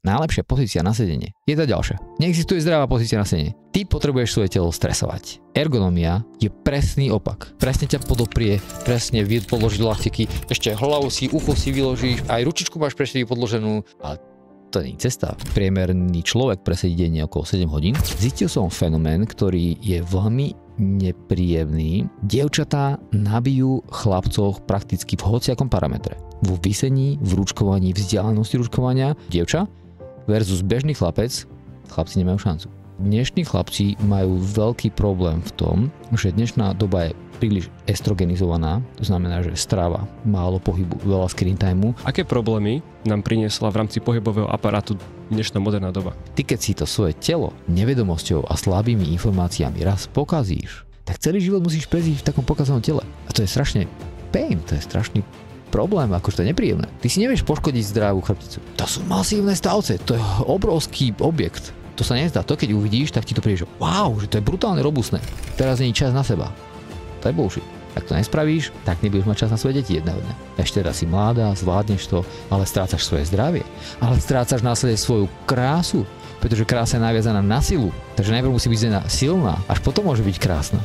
najlepšia pozícia na sedenie je tá ďalšia. Neexistuje zdravá pozícia na sedenie. Ty potrebuješ svoje telo stresovať. Ergonomia je presný opak. Presne ťa podoprie, presne podložiť laktiky, ešte hlavu si, ucho si vyložíš, aj ručičku máš presne podloženú. A to nie je cesta. Priemerný človek presedí denne okolo 7 hodín. Zistil som fenomén, ktorý je veľmi nepríjemný. Dievčatá nabijú chlapcov prakticky v hociakom parametre. Vo visení, v ručkovaní, vzdialenosti ručkovania. Dievča versus bežný chlapec, chlapci nemajú šancu. Dnešní chlapci majú veľký problém v tom, že dnešná doba je príliš estrogenizovaná, to znamená, že strava, málo pohybu, veľa screen timeu. Aké problémy nám priniesla v rámci pohybového aparátu dnešná moderná doba? Ty keď si to svoje telo nevedomosťou a slabými informáciami raz pokazíš, tak celý život musíš prežiť v takom pokazanom tele. A to je strašne pain, to je strašný problém, akože to je nepríjemné. Ty si nevieš poškodiť zdravú chrbticu. To sú masívne stavce, to je obrovský objekt. To sa nezdá. To keď uvidíš, tak ti to príde, že wow, že to je brutálne robustné. Teraz nie je čas na seba. To je bullshit. Ak to nespravíš, tak nebudeš mať čas na svoje deti jedného dňa. Ešte raz si mladá, zvládneš to, ale strácaš svoje zdravie. Ale strácaš následne svoju krásu, pretože krása je naviazaná na silu. Takže najprv musí byť žena silná, až potom môže byť krásna.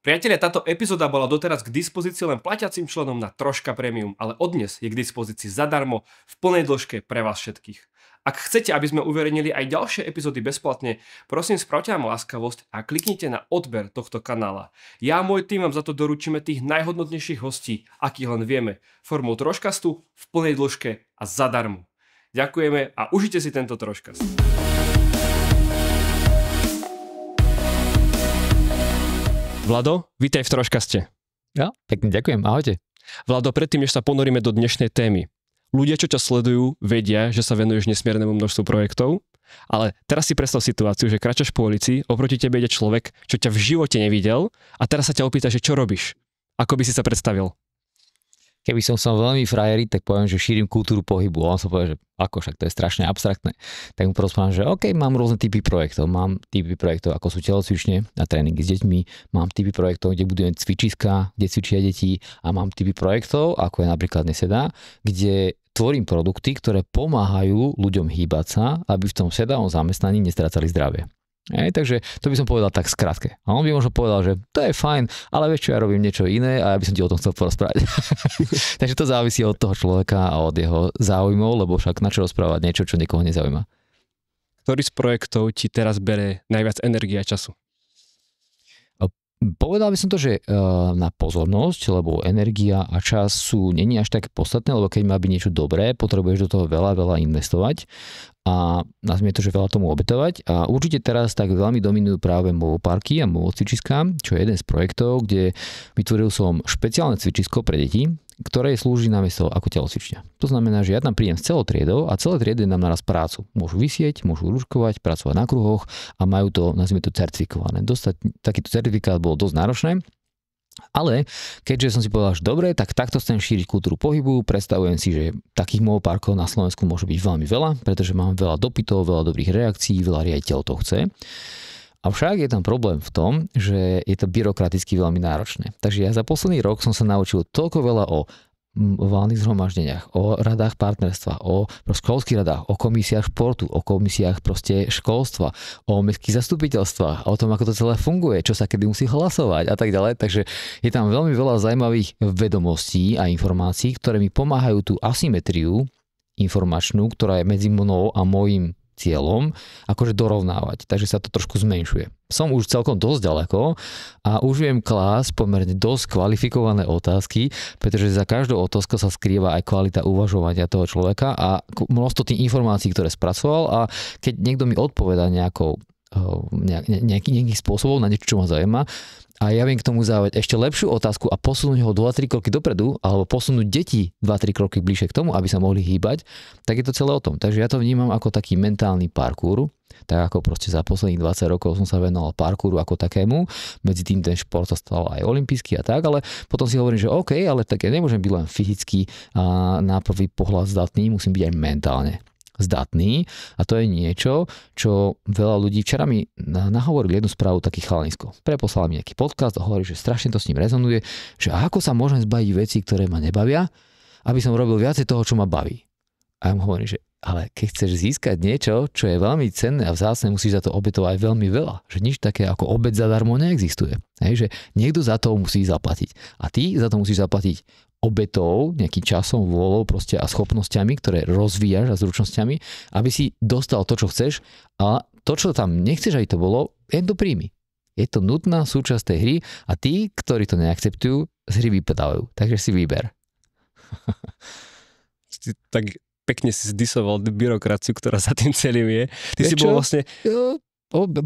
Priatelia, táto epizóda bola doteraz k dispozícii len platiacim členom na Troška Premium, ale od dnes je k dispozícii zadarmo v plnej dĺžke pre vás všetkých. Ak chcete, aby sme uverejnili aj ďalšie epizódy bezplatne, prosím spravte nám láskavosť a kliknite na odber tohto kanála. Ja a môj tým vám za to doručíme tých najhodnotnejších hostí, akých len vieme, formou Troškastu v plnej dĺžke a zadarmo. Ďakujeme a užite si tento Troškast. Vlado, vítaj v Troškaste. Ja, pekne ďakujem, ahojte. Vlado, predtým, než sa ponoríme do dnešnej témy, ľudia, čo ťa sledujú, vedia, že sa venuješ nesmiernemu množstvu projektov, ale teraz si predstav situáciu, že kráčaš po ulici, oproti tebe ide človek, čo ťa v živote nevidel a teraz sa ťa opýta, že čo robíš? Ako by si sa predstavil? Keby som veľmi frajerí, tak poviem, že šírim kultúru pohybu. A on sa povie, že ako však to je strašne abstraktné. Tak mu porozprávam, že OK, mám rôzne typy projektov. Mám typy projektov, ako sú telocvične a tréningy s deťmi. Mám typy projektov, kde budujem cvičiska, kde cvičia deti. A mám typy projektov, ako je napríklad Neseda, kde tvorím produkty, ktoré pomáhajú ľuďom hýbať sa, aby v tom sedavom zamestnaní nestrácali zdravie. Takže to by som povedal tak skrátke. A on by možno povedal, že to je fajn, ale vieš čo, ja robím niečo iné a ja by som ti o tom chcel porozprávať. Takže to závisí od toho človeka a od jeho záujmov, lebo však na čo rozprávať niečo, čo niekoho nezaujíma. Ktorý z projektov ti teraz bere najviac energie a času? Povedal by som to, že na pozornosť, lebo energia a čas sú není až tak podstatné, lebo keď má byť niečo dobré, potrebuješ do toho veľa investovať a nazvime to, že veľa tomu obetovať. A určite teraz tak veľmi dominujú práve movoparky a movocvičiská, čo je jeden z projektov, kde vytvoril som špeciálne cvičisko pre deti, ktoré slúži namiesto ako telocvičňa. To znamená, že ja tam prídem s celou triedou a celé triedy nám naraz prácu. Môžu visieť, môžu ručkovať, pracovať na kruhoch a majú to, nazvime to, certifikované. Dostať takýto certifikát bolo dosť náročné, ale keďže som si povedal, že dobre, tak takto chcem šíriť kultúru pohybu, predstavujem si, že takých movoparkov na Slovensku môže byť veľmi veľa, pretože mám veľa dopytov, veľa dobrých reakcií, veľa riaditeľov to chce. Avšak je tam problém v tom, že je to byrokraticky veľmi náročné. Takže ja za posledný rok som sa naučil toľko veľa o valných zhromaždeniach, o radách partnerstva, o školských radách, o komisiách športu, o komisiách proste školstva, o mestských zastupiteľstvách, o tom, ako to celé funguje, čo sa kedy musí hlasovať a tak ďalej. Takže je tam veľmi veľa zaujímavých vedomostí a informácií, ktoré mi pomáhajú tú asymetriu informačnú, ktorá je medzi mnou a mojím cieľom, akože dorovnávať. Takže sa to trošku zmenšuje. Som už celkom dosť ďaleko a už viem klásť pomerne dosť kvalifikované otázky, pretože za každou otázkou sa skrýva aj kvalita uvažovania toho človeka a množstvo tých informácií, ktoré spracoval a keď niekto mi odpovedá nejakým spôsobom na niečo, čo ma zaujíma, a ja viem k tomu zaujať ešte lepšiu otázku a posunúť ho 2-3 kroky dopredu, alebo posunúť deti 2-3 kroky bližšie k tomu, aby sa mohli hýbať, tak je to celé o tom. Takže ja to vnímam ako taký mentálny parkour, tak ako proste za posledných 20 rokov som sa venoval parkouru ako takému, medzi tým ten šport sa stal aj olympijský a tak, ale potom si hovorím, že OK, ale tak ja nemôžem byť len fyzicky a na prvý pohľad zdatný, musím byť aj mentálne zdatný a to je niečo, čo veľa ľudí, včera mi nahovorili jednu správu taký chalanisko. Preposlal mi nejaký podcast a hovorí, že strašne to s ním rezonuje, že ako sa môžem zbaviť veci, ktoré ma nebavia, aby som robil viacej toho, čo ma baví. A ja mu hovorím, že ale keď chceš získať niečo, čo je veľmi cenné a vzácne, musíš za to obetovať veľmi veľa. Že nič také ako obed zadarmo neexistuje. Hej, že niekto za to musí zaplatiť. A ty za to musíš zaplatiť obetou, nejakým časom, vôľou proste a schopnosťami, ktoré rozvíjaš a zručnosťami, aby si dostal to, čo chceš. A to, čo tam nechceš, aby to bolo, je to príjmi. Je to nutná súčasť tej hry a tí, ktorí to neakceptujú, z hry vypadávajú. Takže si vyber. Tak pekne si zdisoval byrokraciu, ktorá za tým celým je. Ty si bol vlastne...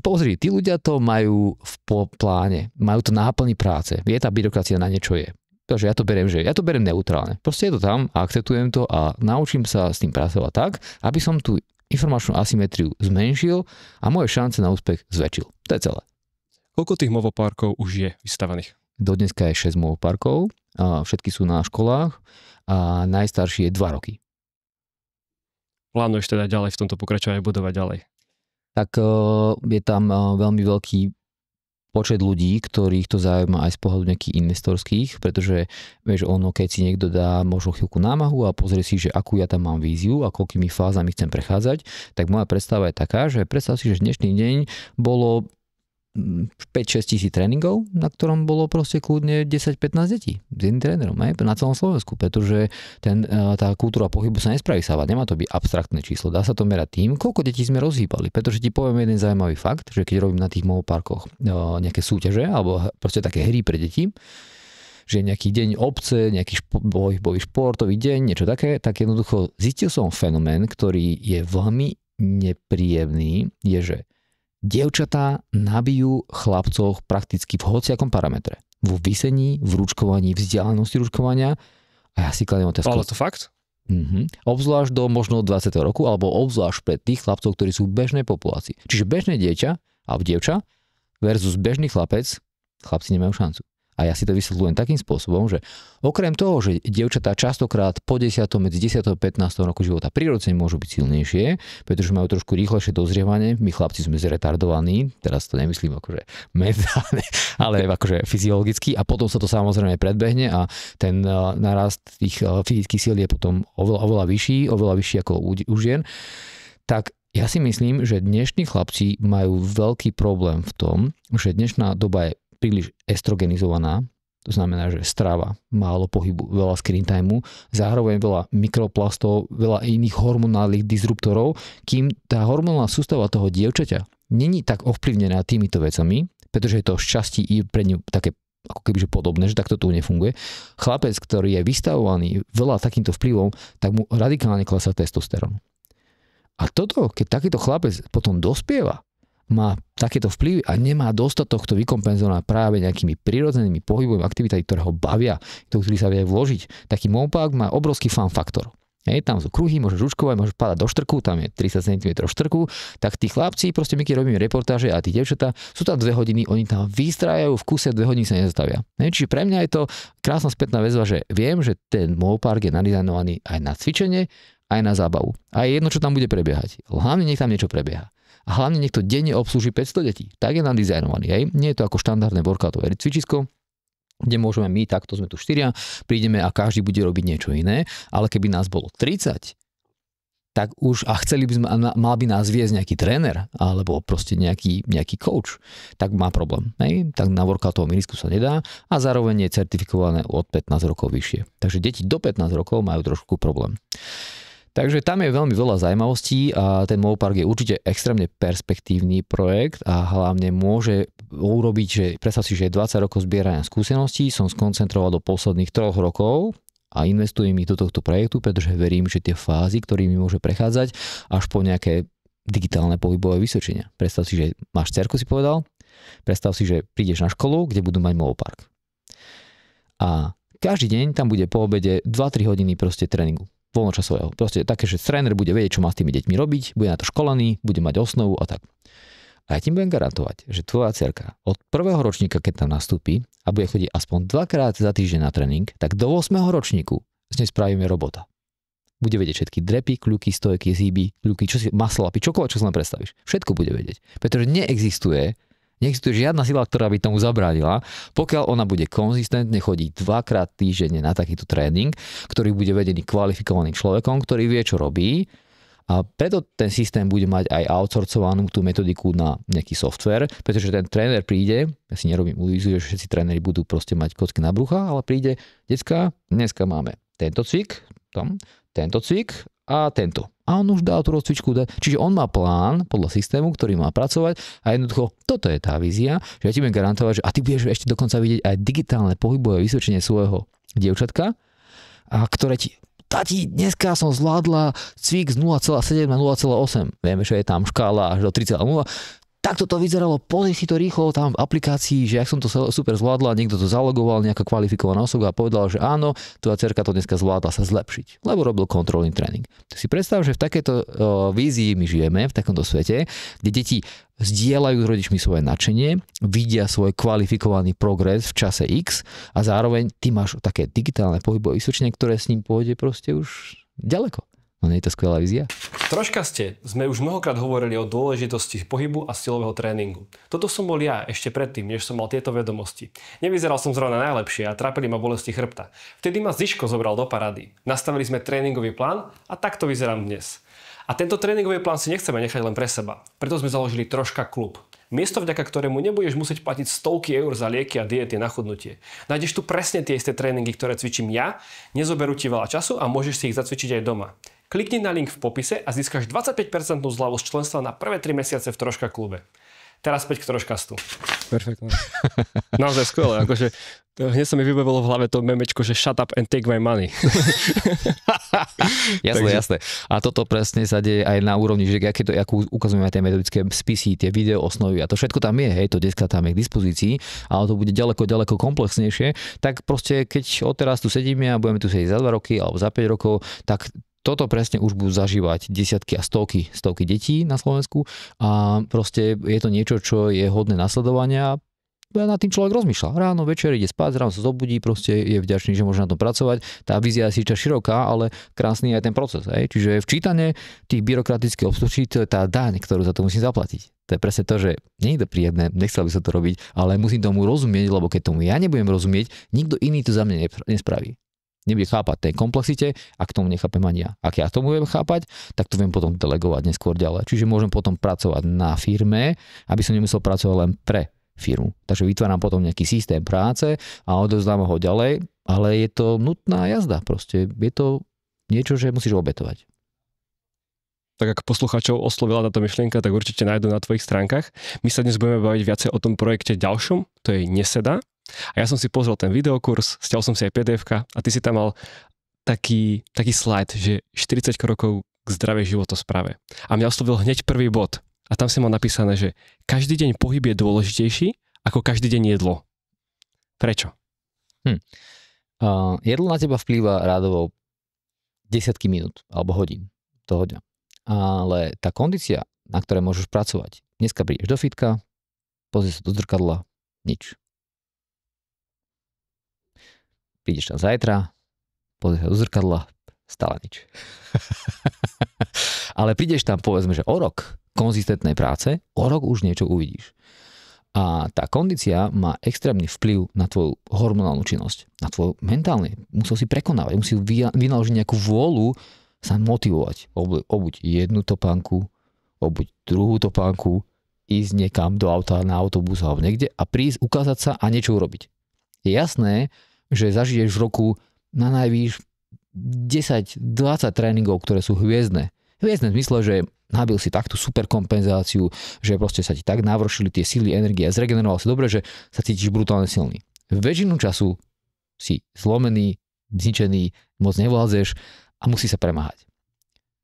Pozri, tí ľudia to majú v pláne, majú to náplni práce. Je tá byrokracia na niečo je. Takže ja to beriem neutrálne. Proste je to tam a akceptujem to a naučím sa s tým pracovať tak, aby som tú informačnú asymetriu zmenšil a moje šance na úspech zväčšil. To je celé. Koľko tých movoparkov už je vystavených? Do dneska je 6 movoparkov, všetky sú na školách a najstarší je 2 roky. Plánuješ teda ďalej v tomto pokračovať a budovať ďalej? Tak je tam veľmi veľký počet ľudí, ktorých to zaujíma aj z pohľadu nejakých investorských, pretože vieš, keď si niekto dá možno chvíľku námahu a pozrie si, že akú ja tam mám víziu a koľkými fázami chcem prechádzať, tak moja predstava je taká, že predstav si, že dnešný deň bolo 5-6 tisíc tréningov, na ktorom bolo proste kľudne 10-15 detí s jedným trénerom, na celom Slovensku, pretože tá kultúra pohybu sa nespraví sama, nemá to byť abstraktné číslo, dá sa to merať tým, koľko detí sme rozhýbali, pretože ti poviem jeden zaujímavý fakt, že keď robím na tých movoparkoch nejaké súťaže alebo proste také hry pre deti, že nejaký deň obce, nejaký pohybový športový deň, niečo také, tak jednoducho zistil som fenomén, ktorý je veľmi nepríjemný, je, že dievčatá nabijú chlapcov prakticky v hociakom parametre. Vo visení, v ručkovaní, vzdialenosti ručkovania. A ja si kladiem otázku. Ale to fakt? Obzvlášť do možno 20. roku, alebo obzvlášť pre tých chlapcov, ktorí sú v bežnej populácii. Čiže bežné dieťa, alebo dievča versus bežný chlapec, chlapci nemajú šancu. A ja si to vysvetľujem takým spôsobom, že okrem toho, že dievčatá častokrát po 10. medzi 10. a 15. roku života prirodzene môžu byť silnejšie, pretože majú trošku rýchlejšie dozrievanie. My chlapci sme zretardovaní, teraz to nemyslím akože mentálne, ale akože fyziologicky a potom sa to samozrejme predbehne a ten narast tých fyzických síl je potom oveľa vyšší ako u žien. Tak ja si myslím, že dnešní chlapci majú veľký problém v tom, že dnešná doba je príliš estrogenizovaná, to znamená, že strava, málo pohybu, veľa screen timeu, zároveň veľa mikroplastov, veľa iných hormonálnych disruptorov, kým tá hormonálna sústava toho dievčaťa není tak ovplyvnená týmito vecami, pretože je to šťastie i pre ňu také ako kebyže podobné, že takto tu nefunguje. Chlapec, ktorý je vystavovaný veľa takýmto vplyvom, tak mu radikálne klesá testosterón. A toto, keď takýto chlapec potom dospieva, má takéto vplyvy a nemá dostatok to vykompenzované práve nejakými prirodzenými pohybovými aktivitami, ktoré ho bavia, ktorý sa vie vložiť. Taký mopak má obrovský fun faktor. Tam sú kruhy, môžeš ručkovať, môžeš padať do štrku, tam je 30 cm štrku, tak tí chlapci, proste my keď robíme reportáže a tí dievčatá, sú tam 2 hodiny, oni tam vystrájajú, v kuse 2 hodiny sa nezastavia. Čiže pre mňa je to krásna spätná väzba, že viem, že ten mopark je nadizajnovaný aj na cvičenie, aj na zábavu. A je jedno, čo tam bude prebiehať. Hlavne nech tam niečo prebieha. A hlavne niekto denne obslúži 500 detí. Tak je nadizajnovaný. Nie je to ako štandardné workoutové cvičisko, kde môžeme my, takto sme tu 4, prídeme a každý bude robiť niečo iné, ale keby nás bolo 30, tak už a chceli by sme, mal by nás viesť nejaký tréner, alebo proste nejaký coach, tak má problém. Tak na workoutovom ihrisku sa nedá a zároveň je certifikované od 15 rokov vyššie. Takže deti do 15 rokov majú trošku problém. Takže tam je veľmi veľa zaujímavostí a ten movopark je určite extrémne perspektívny projekt a hlavne môže urobiť, že predstav si, že je 20 rokov zbierania skúseností, som skoncentroval do posledných 3 rokov a investujem ich do tohto projektu, pretože verím, že tie fázy, ktorými môže prechádzať až po nejaké digitálne pohybové vysvedčenia. Predstav si, že máš dcerku, si povedal, predstav si, že prídeš na školu, kde budú mať movopark. A každý deň tam bude po obede 2-3 hodiny proste tréningu. Voľnočasového. Proste také, že tréner bude vedieť, čo má s tými deťmi robiť, bude na to školený, bude mať osnovu a tak. A ja ti budem garantovať, že tvoja dcerka od 1. ročníka, keď tam nastúpi a bude chodiť aspoň 2-krát za týždeň na tréning, tak do 8. ročníku z nej spravíme robota. Bude vedieť všetky drepy, kľuky, stojky, zhyby, kľuky, čo si, muscle upy, čokoľvek, čo si len predstavíš. Všetko bude vedieť. Pretože neexistuje Neexistuje žiadna sila, ktorá by tomu zabránila, pokiaľ ona bude konzistentne chodiť 2-krát týždenne na takýto tréning, ktorý bude vedený kvalifikovaným človekom, ktorý vie, čo robí. A preto ten systém bude mať aj outsourcovanú tú metodiku na nejaký software, pretože ten tréner príde, ja si nerobím ilúziu, že všetci tréneri budú proste mať kocky na brucha, ale príde, decka, dneska máme tento cvik, tento cvik a tento. A on už dá tú rozcvičku. Čiže on má plán podľa systému, ktorý má pracovať a jednoducho toto je tá vízia, že ja ti budem garantovať, že a ty budeš ešte dokonca vidieť aj digitálne pohybové vysvedčenie svojho dievčatka, a ktoré ti tati, dneska som zvládla cvik z 0,7 na 0,8. Vieme, že je tam škála až do 3,0. Takto to vyzeralo, pozri si to rýchlo tam v aplikácii, že ak som to super zvládla, niekto to zalogoval, nejaká kvalifikovaná osoba a povedal, že áno, tvoja dcerka to dneska zvládla sa zlepšiť, lebo robil kontrolný tréning. Tak si predstav, že v takejto vízii my žijeme, v takomto svete, kde deti zdieľajú s rodičmi svoje nadšenie, vidia svoj kvalifikovaný progres v čase X a zároveň ty máš také digitálne pohybové vysvedčenie, ktoré s ním pôjde proste už ďaleko. No nie je to skvelá vízia? Troška sme už mnohokrát hovorili o dôležitosti pohybu a silového tréningu. Toto som bol ja ešte predtým, než som mal tieto vedomosti. Nevyzeral som zrovna najlepšie a trápili ma bolesti chrbta. Vtedy ma Ziško zobral do parady. Nastavili sme tréningový plán a takto vyzerám dnes. A tento tréningový plán si nechceme nechať len pre seba. Preto sme založili Troška klub. Miesto, vďaka ktorému nebudeš musieť platiť stovky eur za lieky a diety na chudnutie. Nájdeš tu presne tie isté tréningy, ktoré cvičím ja, nezoberú ti veľa času a môžeš si ich zacvičiť aj doma. Klikni na link v popise a získaš 25% zľavu z členstva na prvé 3 mesiace v Troška klube. Teraz späť k Troškastu. Perfektne. Naozaj skvelé. Akože, hneď sa mi vybavilo v hlave to memečko, že shut up and take my money. Jasné. A toto presne sa deje aj na úrovni, že ako ukazujeme aj tie metodické spisy, tie video osnovy a to všetko tam je, hej, to dneska tam je k dispozícii, ale to bude ďaleko komplexnejšie, tak proste keď odteraz tu sedíme a budeme tu sedieť za 2 roky alebo za 5 rokov, tak toto presne už budú zažívať desiatky a stovky detí na Slovensku a proste je to niečo, čo je hodné nasledovania. Nad tým človek rozmýšľa. Ráno, večer ide spať, ráno sa zobudí, proste je vďačný, že môže na tom pracovať. Tá vízia je síce široká, ale krásny je aj ten proces. Hej? Čiže včítanie tých byrokratických obsluží, to je tá daň, ktorú za to musím zaplatiť. To je presne to, že nie je to príjemné, nechcel by sa to robiť, ale musím tomu rozumieť, lebo keď tomu ja nebudem rozumieť, nikto iný to za mňa nespraví. Nebude chápať tej komplexite a k tomu nechápem ani ja. Ak ja tomu viem chápať, tak to viem potom delegovať neskôr ďalej. Čiže môžem potom pracovať na firme, aby som nemusel pracovať len pre firmu. Takže vytváram potom nejaký systém práce a odovzdám ho ďalej, ale je to nutná jazda. Proste je to niečo, že musíš obetovať. Tak ako poslucháčov oslovila táto myšlienka, tak určite nájdú na tvojich stránkach. My sa dnes budeme baviť viacej o tom projekte ďalšom, to je Neseda. A ja som si pozrel ten videokurs, stiaľ som si aj PDF-ka a ty si tam mal taký slajd, že 40 krokov k zdravej životospráve. A mňa oslovil hneď prvý bod. A tam si mal napísané, že každý deň pohyb je dôležitejší ako každý deň jedlo. Prečo? Jedlo na teba vplýva rádovo desiatky minút alebo hodín toho dňa. Ale tá kondícia, na ktorej môžeš pracovať, dneska prídeš do fitka, pozrieš sa do zrkadla, nič. Prídeš tam zajtra, pozrieš sa do zrkadla, stále nič. Ale prídeš tam, povedzme, že o rok konzistentnej práce, o rok už niečo uvidíš. A tá kondícia má extrémny vplyv na tvoju hormonálnu činnosť, na tvoju mentálne. Musel si prekonávať, musel vynaložiť nejakú vôľu sa motivovať. Obuď jednu topánku, obuď druhú topánku, ísť niekam do auta, na autobus alebo niekde a prísť, ukázať sa a niečo urobiť. Je jasné, že zažiješ v roku na najvýš 10-20 tréningov, ktoré sú hviezdne. Hviezdne v zmysle, že nabil si takú super kompenzáciu, že proste sa ti tak navršili tie síly, energie a zregeneroval si dobre, že sa cítiš brutálne silný. Väčšinu času si zlomený, zničený, moc nevládzeš a musí sa premáhať.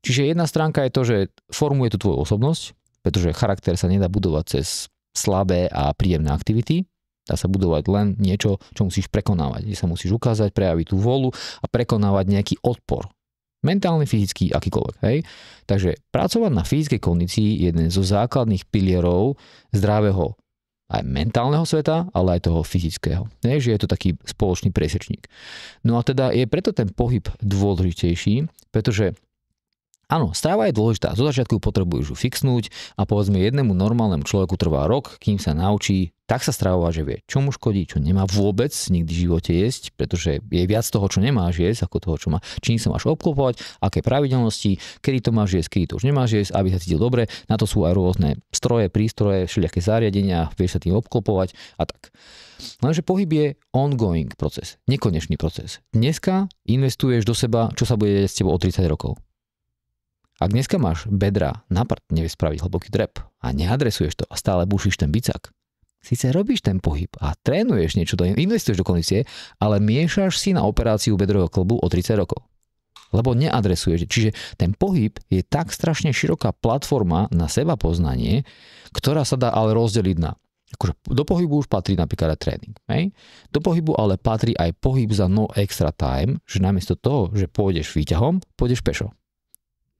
Čiže jedna stránka je to, že formuje tú tvoju osobnosť, pretože charakter sa nedá budovať cez slabé a príjemné aktivity. Dá sa budovať len niečo, čo musíš prekonávať. Kde sa musíš ukázať, prejaviť tú vôľu a prekonávať nejaký odpor. Mentálny, fyzický, akýkoľvek. Hej? Takže pracovať na fyzickej kondícii je jeden zo základných pilierov zdravého aj mentálneho sveta, ale aj toho fyzického. Hej? Že je to taký spoločný presečník. No a teda je preto ten pohyb dôležitejší, pretože Áno, strava je dôležitá. Zo začiatku potrebuješ ju fixnúť a povedzme jednému normálnemu človeku trvá rok, kým sa naučí tak sa stravovať, že vie, čo mu škodí, čo nemá vôbec nikdy v živote jesť, pretože je viac toho, čo nemáš jesť, ako toho, čo má. Čím sa máš obklopovať, aké pravidelnosti, kedy to máš jesť, kedy to už nemáš jesť, aby sa cítil dobre. Na to sú aj rôzne stroje, prístroje, všelijaké zariadenia, vieš sa tým obklopovať a tak. Lenže pohyb je ongoing proces, nekonečný proces. Dneska investuješ do seba, čo sa bude deť s tebou o 30 rokov. Ak dneska máš bedra na prd, nevieš spraviť hlboký drep a neadresuješ to a stále bušíš ten bicák, síce robíš ten pohyb a trénuješ niečo, investuješ do kondície, ale miešaš si na operáciu bedrového klbu o 30 rokov. Lebo neadresuješ. Čiže ten pohyb je tak strašne široká platforma na seba poznanie, ktorá sa dá ale rozdeliť na. Akože do pohybu už patrí napríklad aj tréning. Hej? Do pohybu ale patrí aj pohyb za no extra time, že namiesto toho, že pôjdeš výťahom, pôjdeš pešo.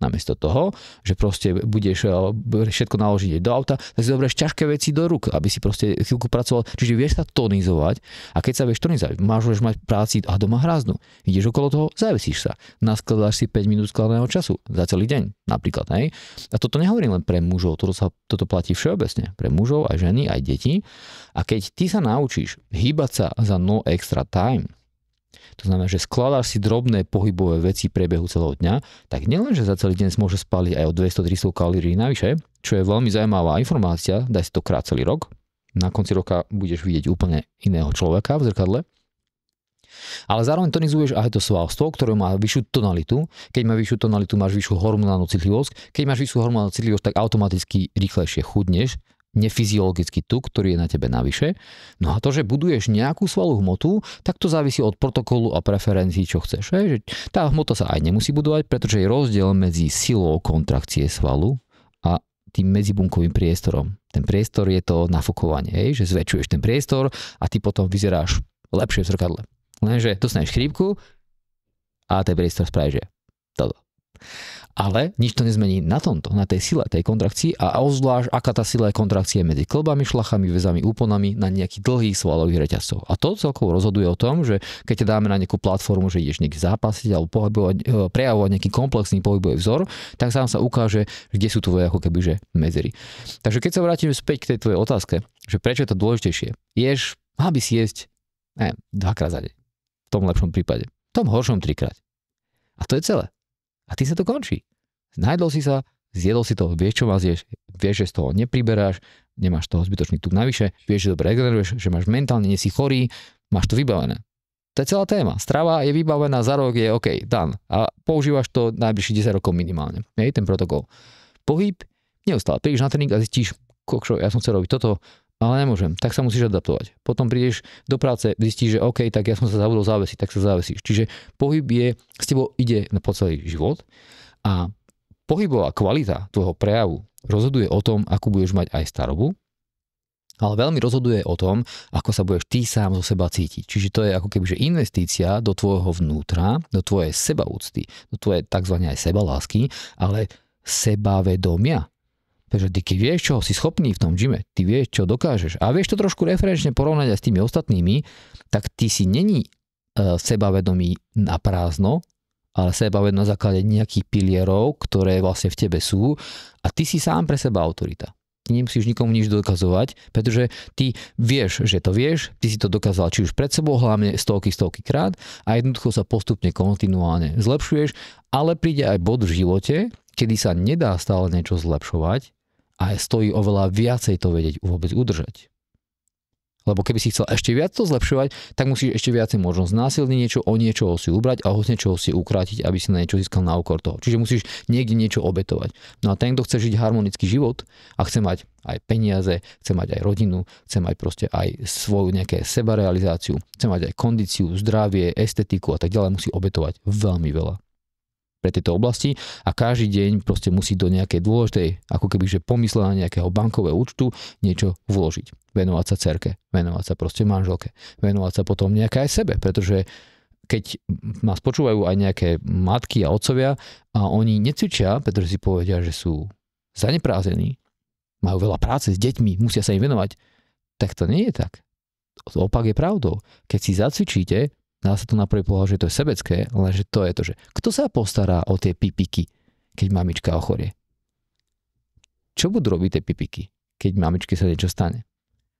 Namiesto toho, že proste budeš všetko naložiť do auta, tak si zoberieš ťažké veci do rúk, aby si proste chvíľku pracoval. Čiže vieš sa tonizovať a keď sa vieš tonizovať, môžeš mať práci a doma hrázdnu. Ideš okolo toho, zavisíš sa. Naskladáš si 5 minút skladaného času za celý deň napríklad. Hej? A toto nehovorím len pre mužov, toto platí všeobecne. Pre mužov, aj ženy, aj deti. A keď ty sa naučíš hýbať sa za no extra time, to znamená, že skladáš si drobné pohybové veci v priebehu celého dňa, tak nielen, že za celý deň môže spáliť aj o 200-300 kalórií navyše, čo je veľmi zaujímavá informácia, daj si to krát celý rok, na konci roka budeš vidieť úplne iného človeka v zrkadle, ale zároveň tonizuješ aj to svalstvo, ktoré má vyššiu tonalitu. Keď má vyššiu tonalitu, máš vyššiu hormonálnu citlivosť. Keď máš vyššiu hormonálnu citlivosť, tak automaticky rýchlejšie chudneš, nefyziologický tuk, ktorý je na tebe navyše. No a to, že buduješ nejakú svalovú hmotu, tak to závisí od protokolu a preferencií, čo chceš. Že tá hmota sa aj nemusí budovať, pretože je rozdiel medzi silou kontrakcie svalu a tým medzibunkovým priestorom. Ten priestor je to nafokovanie, že zväčšuješ ten priestor a ty potom vyzeráš lepšie v zrkadle. Lenže dostaneš chrípku a ten priestor spraví, že toto. Ale nič to nezmení na tomto, na tej sile, tej kontrakcii a obzvlášť, aká tá sila je kontrakcie medzi klbami, šlachami, väzami, úponami na nejakých dlhých svalových reťazcov. A to celkovo rozhoduje o tom, že keď ťa dáme na nejakú platformu, že ideš niekde zápasiť alebo prejavovať nejaký komplexný pohybový vzor, tak sám sa ukáže, kde sú tvoje ako kebyže medzery. Takže keď sa vrátime späť k tej tvojej otázke, že prečo je to dôležitejšie, mal by si jesť dvakrát za deň. V tom lepšom prípade. V tom horšom trikrát. A to je celé. A ty sa to končí. Najedol si sa, zjedol si to, vieš, čo máš zjesť, vieš, že z toho nepriberáš, nemáš toho zbytočný tuk navyše, vieš, že dobre regeneruješ, že máš mentálne, nie si chorý, máš to vybavené. To je celá téma. Strava je vybavená, za rok je OK, done. A používaš to najbližších 10 rokov minimálne. Hej, ten protokol. Pohyb, neustále. Prídeš na tréning a zistíš, kokšo, ja som chcel robiť toto, ale nemôžem, tak sa musíš adaptovať. Potom prídeš do práce, zistíš, že OK, tak ja som sa zabudol závesiť, tak sa závesíš. Čiže pohyb s tebou ide po celý život a pohybová kvalita tvojho prejavu rozhoduje o tom, akú budeš mať aj starobu, ale veľmi rozhoduje o tom, ako sa budeš ty sám zo seba cítiť. Čiže to je ako kebyže investícia do tvojho vnútra, do tvojej sebaúcty, do tvojej tzv. Aj sebalásky, ale sebavedomia. Takže ty keď vieš, čo si schopný v tom gyme, ty vieš, čo dokážeš a vieš to trošku referenčne porovnať aj s tými ostatnými, tak ty si není sebavedomý na prázdno, ale sebavedomý na základe nejakých pilierov, ktoré vlastne v tebe sú a ty si sám pre seba autorita. Ty nemusíš nikomu nič dokazovať, pretože ty vieš, že to vieš, ty si to dokázal či už pred sebou, hlavne stovky krát a jednoducho sa postupne kontinuálne zlepšuješ, ale príde aj bod v živote, kedy sa nedá stále niečo zlepšovať a stojí oveľa viacej to vedieť vôbec udržať. Lebo keby si chcel ešte viac to zlepšovať, tak musíš ešte viacej možno znásilniť niečo, o niečo si ubrať a od niečoho si ukrátiť, aby si na niečo získal na úkor toho. Čiže musíš niekde niečo obetovať. No a ten, kto chce žiť harmonický život a chce mať aj peniaze, chce mať aj rodinu, chce mať proste aj svoju nejaké sebarealizáciu, chce mať aj kondíciu, zdravie, estetiku a tak ďalej, musí obetovať veľmi veľa pre tejto oblasti a každý deň proste musí do nejakej dôležitej, ako keby že pomyslenia nejakého bankového účtu niečo vložiť. Venovať sa cerke, venovať sa proste manželke, venovať sa potom nejaké aj sebe, pretože keď nás počúvajú aj nejaké matky a otcovia a oni necvičia, pretože si povedia, že sú zaneprázdnení, majú veľa práce s deťmi, musia sa im venovať, tak to nie je tak. Opak je pravdou. Keď si zacvičíte, dá sa to na prvý pohľad, že to je sebecké, lenže to je to, že kto sa postará o tie pipiky? keď mamička ochorie? Čo budú robiť tie pipiky, keď mamičke sa niečo stane?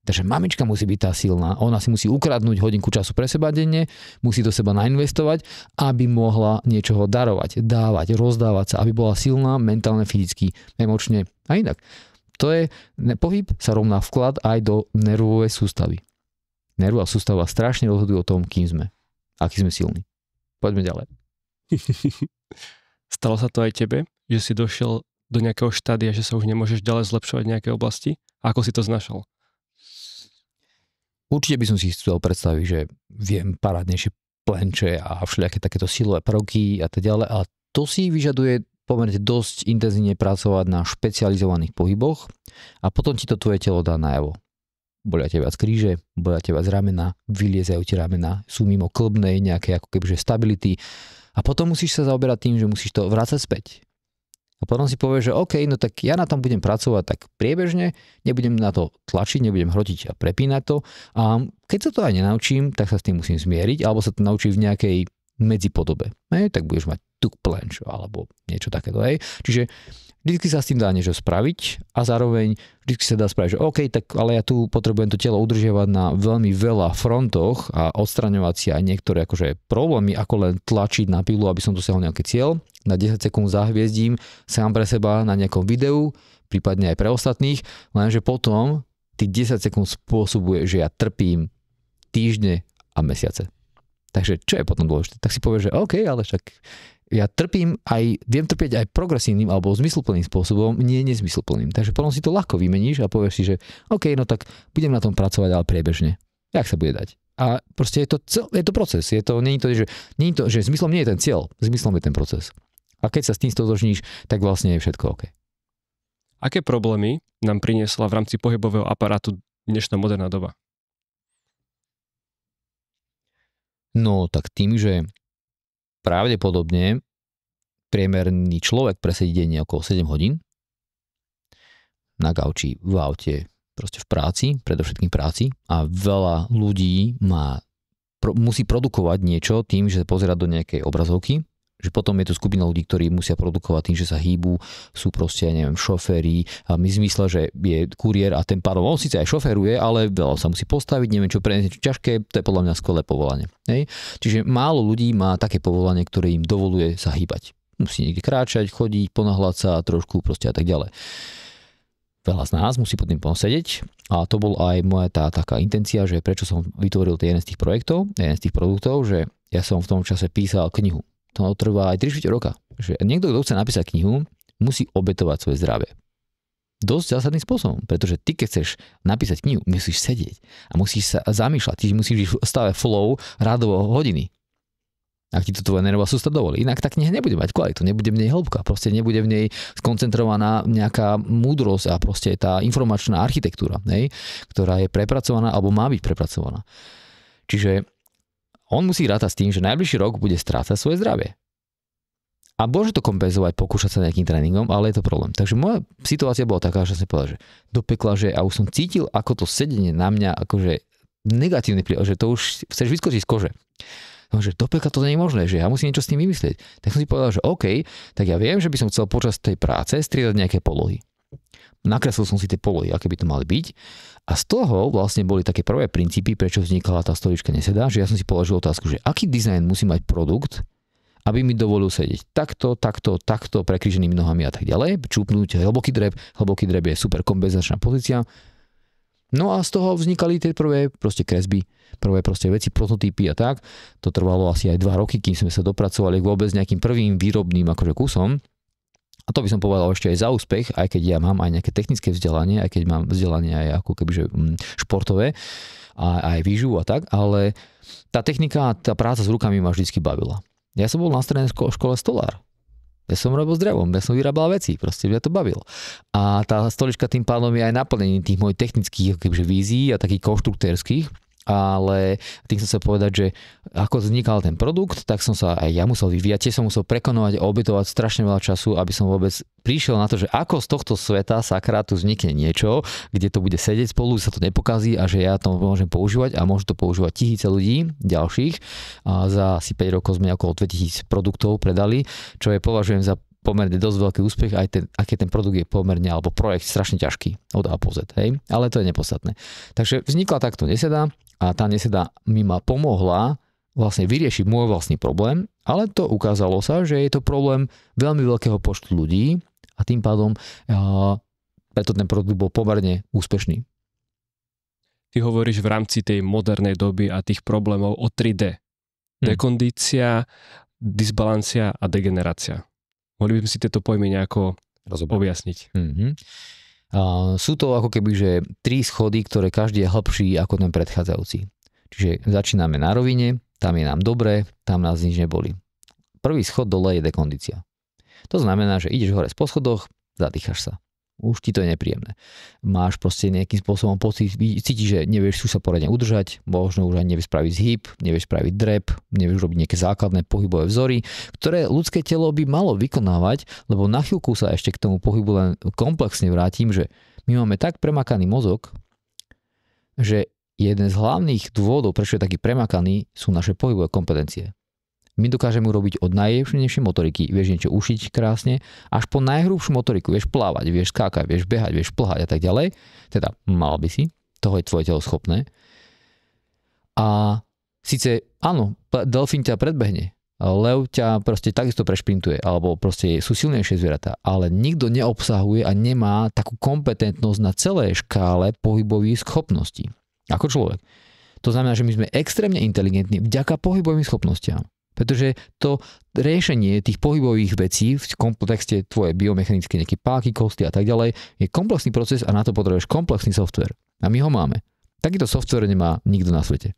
Takže mamička musí byť tá silná, ona si musí ukradnúť hodinku času pre seba denne, musí do seba nainvestovať, aby mohla niečoho darovať, dávať, rozdávať sa, aby bola silná mentálne, fyzicky, emočne a inak. To je, pohyb sa rovná vklad aj do nervovej sústavy. Nervová sústava strašne rozhoduje o tom, kým sme, aký sme silní. Poďme ďalej. Stalo sa to aj tebe, že si došiel do nejakého štádia, že sa už nemôžeš ďalej zlepšovať v nejakej oblasti? A ako si to znašal? Určite by som si chcel predstaviť, že viem parádnejšie plenče a všelijaké takéto silové prvky a tak ďalej, ale to si vyžaduje pomerne dosť intenzívne pracovať na špecializovaných pohyboch a potom ti to tvoje telo dá najavo. Bolia ťa viac kríže, bolia ťa viac ramena, vyliezajú ti ramena, sú mimo klbnej nejaké ako kebyže stability a potom musíš sa zaoberať tým, že musíš to vrácať späť. A potom si povieš, že OK, no tak ja na tom budem pracovať tak priebežne, nebudem na to tlačiť, nebudem hrotiť a prepínať to. A keď sa to aj nenaučím, tak sa s tým musím zmieriť, alebo sa to naučím v nejakej medzipodobe. Tak budeš mať tuk planche alebo niečo takéto. Čiže vždy sa s tým dá niečo spraviť a zároveň vždy sa dá spraviť, že OK, tak ale ja tu potrebujem to telo udržiavať na veľmi veľa frontoch a odstraňovať si aj niektoré akože problémy, ako len tlačiť na pilu, aby som dosiahol nejaký cieľ. Na 10 sekúnd zahviezdím sám pre seba na nejakom videu, prípadne aj pre ostatných, lenže potom tých 10 sekúnd spôsobuje, že ja trpím týždne a mesiace. Takže čo je potom dôležité? Tak si povieš, že OK, ale však ja trpím aj, viem trpieť aj progresívnym alebo zmysluplným spôsobom, nie nezmysluplným. Takže potom si to ľahko vymeníš a povieš si, že OK, no tak budem na tom pracovať, ale priebežne. Jak sa bude dať? A proste je to proces. Nie je to, že zmyslom nie je ten cieľ, zmyslom je ten proces. A keď sa s tým stotožníš, tak vlastne je všetko OK. Aké problémy nám priniesla v rámci pohybového aparátu dnešná moderná doba? No tak tým, že pravdepodobne priemerný človek presedí denne okolo 7 hodín na gauči, v aute, proste v práci, predovšetkým práci a veľa ľudí musí produkovať niečo tým, že sa pozerá do nejakej obrazovky, že potom je tu skupina ľudí, ktorí musia produkovať tým, že sa hýbu, sú proste, neviem, šoféri a my zmysle, že je kuriér a ten pádom, on síce aj šoféruje, ale veľa sa musí postaviť, neviem čo preniesť, niečo ťažké, to je podľa mňa skvelé povolanie. Hej? Čiže málo ľudí má také povolanie, ktoré im dovoluje sa hýbať. Musí niekde kráčať, chodiť, ponáhľať sa trošku proste a tak ďalej. Veľa z nás musí pod tým sedieť a to bol aj moja tá taká intencia, že prečo som vytvoril jeden z tých projektov, jeden z tých produktov, že ja som v tom čase písal knihu. To trvá aj 3 roka. Že niekto, kto chce napísať knihu, musí obetovať svoje zdravie. Dosť zásadným spôsobom, pretože ty, keď chceš napísať knihu, musíš sedieť a musíš sa zamýšľať, ty musíš byť v stave flow rádovo hodiny. Ak ti to tvoja nervová sústava dovolí. Inak tá kniha nebude mať kvalitu, nebude v nej hĺbka, proste nebude v nej skoncentrovaná nejaká múdrosť a proste tá informačná architektúra, ktorá je prepracovaná alebo má byť prepracovaná. Čiže on musí rátať s tým, že najbližší rok bude strácať svoje zdravie. A môže to kompenzovať, pokúšať sa nejakým tréningom, ale je to problém. Takže moja situácia bola taká, že som povedal, že do pekla, že a už som cítil, ako to sedenie na mňa, akože negatívne, že to už chceš vyskočiť z kože. Že do pekla to nie je možné, že ja musím niečo s tým vymyslieť. Tak som si povedal, že OK, tak ja viem, že by som chcel počas tej práce striedať nejaké polohy. Nakreslil som si tie polohy, aké by to mali byť. A z toho vlastne boli také prvé princípy, prečo vznikala tá stolička nesedá, že ja som si položil otázku, že aký dizajn musí mať produkt, aby mi dovolil sedieť takto, prekríženými nohami a tak ďalej, čúpnúť hlboký drep je super kompenzačná pozícia. No a z toho vznikali tie prvé proste kresby, prvé proste veci, prototypy a tak. To trvalo asi aj 2 roky, kým sme sa dopracovali vôbec nejakým prvým výrobným akože kusom. A to by som povedal ešte aj za úspech, aj keď ja mám aj nejaké technické vzdelanie, aj keď mám vzdelanie aj ako kebyže športové a aj výživu a tak, ale tá technika a tá práca s rukami ma vždycky bavila. Ja som bol na strednej škole stolár. Ja som robil s drevom, ja som vyrábal veci, proste mňa to bavilo. A tá stolička tým pádom je aj naplnením tých mojich technických kebyže vízií a takých konštruktérskych, ale tým som sa povedať, že ako vznikal ten produkt, tak som sa aj ja musel vyvíjať, tiež som musel prekonovať a obetovať strašne veľa času, aby som vôbec prišiel na to, že ako z tohto sveta sakra tu vznikne niečo, kde to bude sedieť spolu, že sa to nepokazí a že ja to môžem používať a môžu to používať tisíce ľudí ďalších. A za asi 5 rokov sme okolo 2000 produktov predali, čo je považujem za pomerne dosť veľký úspech, aj keď ten produkt je pomerne, alebo projekt strašne ťažký od A po Z, hej? Ale to je nepodstatné. Takže vznikla takto neseda a tá neseda mi ma pomohla vlastne vyriešiť môj vlastný problém, ale to ukázalo sa, že je to problém veľmi veľkého počtu ľudí a tým pádom preto ten produkt bol pomerne úspešný. Ty hovoríš v rámci tej modernej doby a tých problémov o 3D. Dekondícia, disbalancia a degenerácia. Mohli by sme si tieto pojmy nejako objasniť. Sú to ako keby, že 3 schody, ktoré každý je hlbší ako ten predchádzajúci. Čiže začíname na rovine, tam je nám dobre, tam nás nič neboli. Prvý schod dole je dekondícia. To znamená, že ideš hore po schodoch, zadýchaš sa. Už ti to je nepríjemné. Máš proste nejakým spôsobom pocit, cítiš, že nevieš sa poriadne udržať, možno už ani nevieš spraviť zhyb, nevieš spraviť drep, nevieš robiť nejaké základné pohybové vzory, ktoré ľudské telo by malo vykonávať, lebo na chvíľku sa ešte k tomu pohybu len komplexne vrátim, že my máme tak premakaný mozog, že jeden z hlavných dôvodov, prečo je taký premakaný, sú naše pohybové kompetencie. My dokážeme urobiť od najjemnejšej motoriky, vieš niečo ušiť krásne, až po najhrubšiu motoriku, vieš plávať, vieš skákať, vieš behať, vieš plhať a tak ďalej. Teda mal by si, toho je tvoje telo schopné. A síce áno, delfín ťa predbehne, lev ťa proste takisto prešprintuje, alebo proste sú silnejšie zvieratá, ale nikto neobsahuje a nemá takú kompetentnosť na celej škále pohybových schopností ako človek. To znamená, že my sme extrémne inteligentní vďaka pohybovým schopnostiam. Pretože to riešenie tých pohybových vecí v kontexte tvoje biomechanické nejaké páky, kosti a tak ďalej je komplexný proces a na to potrebuješ komplexný software. A my ho máme. Takýto software nemá nikto na svete.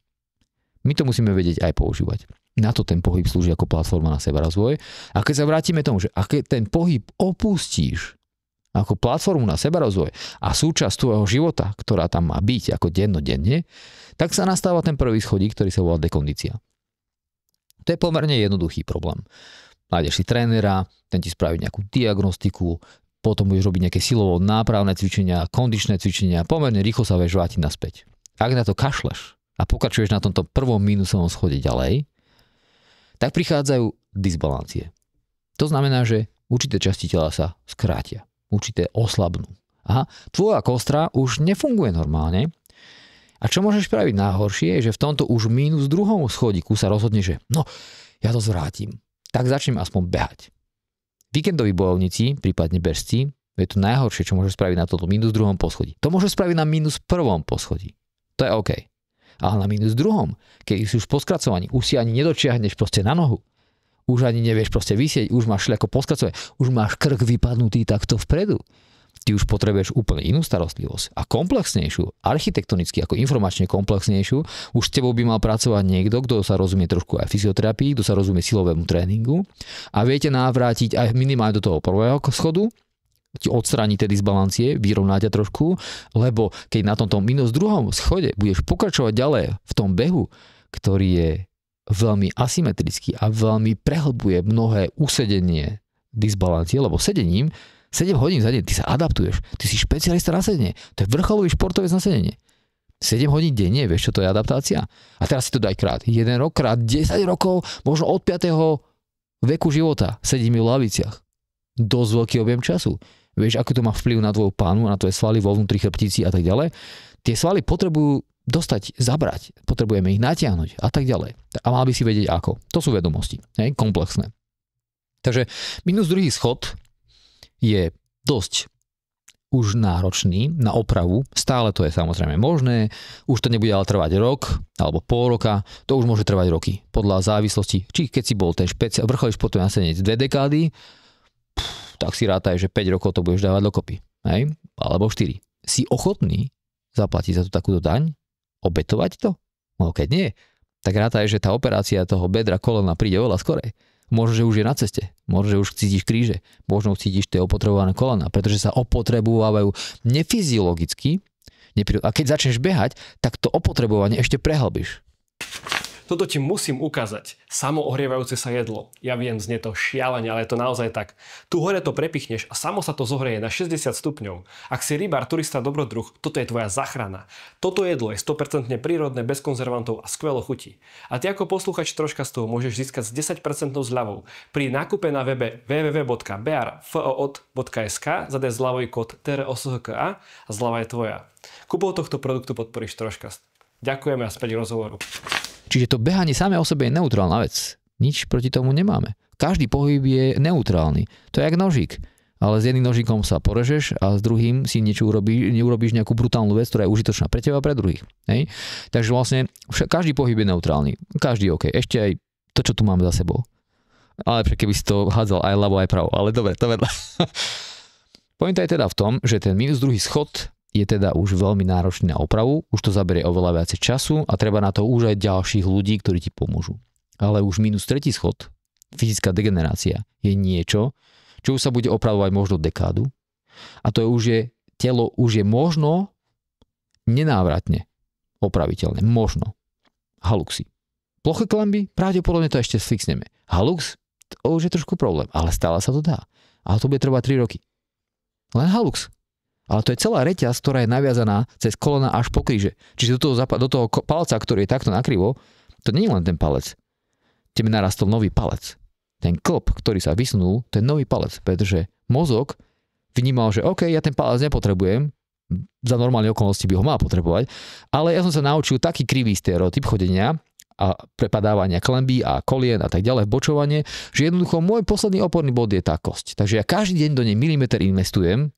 My to musíme vedieť aj používať. Na to ten pohyb slúži ako platforma na sebarozvoj. A keď sa vrátime tomu, že ak ten pohyb opustíš ako platformu na sebarozvoj a súčasť tvojho života, ktorá tam má byť ako dennodenne, tak sa nastáva ten prvý schodík, ktorý sa volá dekondícia. To je pomerne jednoduchý problém. Nájdeš si trénera, ten ti spraví nejakú diagnostiku, potom budeš robiť nejaké silovo-nápravné cvičenia, kondičné cvičenia, pomerne rýchlo sa vieš vrátiť naspäť. Ak na to kašleš a pokračuješ na tomto prvom mínusovom schode ďalej, tak prichádzajú disbalancie. To znamená, že určité časti tela sa skrátia, určité oslabnú. Aha, tvoja kostra už nefunguje normálne. A čo môžeš spraviť najhoršie, je, že v tomto už minus druhom schodíku sa rozhodne, že no, ja to zvrátim. Tak začnem aspoň behať. Víkendoví bojovníci, prípadne bežci, je to najhoršie, čo môže spraviť na toto minus druhom poschodí. To môže spraviť na minus prvom poschodí. To je OK. Ale na minus druhom, keď si už po skracovaní, už si ani nedočiahneš proste na nohu, už ani nevieš proste vysieť, už máš šľako poskracovanie, už máš krk vypadnutý takto vpredu. Ty už potrebuješ úplne inú starostlivosť a komplexnejšiu, architektonicky ako informačne komplexnejšiu. Už s tebou by mal pracovať niekto, kto sa rozumie trošku aj fyzioterapii, kto sa rozumie silovému tréningu a viete navrátiť aj minimálne do toho prvého schodu, ti odstrániť tie disbalancie, vyrovnáť ťa trošku, lebo keď na tomto minus druhom schode budeš pokračovať ďalej v tom behu, ktorý je veľmi asymetrický a veľmi prehlbuje mnohé usedenie disbalancie, lebo sedením 7 hodín za deň, ty sa adaptuješ, ty si špecialista na sedenie, to je vrcholový športovec na sedenie. 7 hodín denne, vieš čo to je adaptácia? A teraz si to daj krát 1 rok, krát 10 rokov, možno od 5. veku života sedíme v laviciach. Dosť veľký objem času. Vieš, ako to má vplyv na tvoju pánu, na tvoje svaly vo vnútri chrbtici a tak ďalej. Tie svaly potrebujú dostať, zabrať, potrebujeme ich natiahnuť a tak ďalej. A mal by si vedieť ako. To sú vedomosti, hej, komplexné. Takže minus druhý schod je dosť už náročný na opravu, stále to je samozrejme možné, už to nebude ale trvať rok alebo pol roka, to už môže trvať roky, podľa závislosti, či keď si bol ten vrcholný športový nasadenec 2 dekády, tak si rátaj, že 5 rokov to budeš dávať dokopy, hej? Alebo 4. Si ochotný zaplatiť za tú takúto daň? Obetovať to? No keď nie, tak rátaj, že tá operácia toho bedra kolena príde oveľa skorej. Možno, že už je na ceste, možno, že už cítiš kríže, možno cítiš tie opotrebované kolena, pretože sa opotrebovávajú nefyziologicky, a keď začneš behať, tak to opotrebovanie ešte prehlbíš. Toto ti musím ukázať. Samo ohrievajúce sa jedlo. Ja viem, znie to šialene, ale je to naozaj tak. Tu hore to prepichneš a samo sa to zohreje na 60 stupňov. Ak si rybár, turista, dobrodruh, toto je tvoja záchrana. Toto jedlo je 100% prírodné, bez konzervantov a skvelo chutí. A ty ako posluchač troška z toho môžeš získať s 10% zľavou. Pri nákupe na webe www.bearfood.sk zadaj zľavový kód TROSHKA a zľava je tvoja. Kúpou tohto produktu podporíš Troškast. Ďakujeme a späť k rozhovoru. Čiže to behanie samé o sebe je neutrálna vec. Nič proti tomu nemáme. Každý pohyb je neutrálny. To je jak nožík. Ale s jedným nožíkom sa porežeš a s druhým si niečo neurobíš nejakú brutálnu vec, ktorá je užitočná pre teba a pre druhých. Hej? Takže vlastne každý pohyb je neutrálny. Každý OK. Ešte aj to, čo tu máme za sebou. Ale keby si to hádzal aj ľavo, aj pravo. Ale dobre, to vedľa. Pointa je teda v tom, že ten minus druhý schod je teda už veľmi náročný na opravu, už to zaberie oveľa viacej času a treba na to už aj ďalších ľudí, ktorí ti pomôžu. Ale už minus tretí schod, fyzická degenerácia, je niečo, čo už sa bude opravovať možno dekádu a to telo už je možno nenávratne opraviteľné. Možno. Haluxy. Ploché klenby, pravdepodobne to ešte fixneme. Halux, to už je trošku problém, ale stále sa to dá. Ale to bude trvať 3 roky. Len halux. Ale to je celá reťaz, ktorá je naviazaná cez kolena až po kríže. Čiže do toho palca, ktorý je takto nakrivo, to nie je len ten palec. Tebe narastol nový palec. Ten klb, ktorý sa vysunul, to je nový palec, pretože mozog vnímal, že OK, ja ten palec nepotrebujem, za normálne okolnosti by ho mal potrebovať, ale ja som sa naučil taký krivý stereotyp chodenia a prepadávania klenby a kolien a tak ďalej, bočovanie, že jednoducho môj posledný oporný bod je tá kosť. Takže ja každý deň do nej milimeter investujem,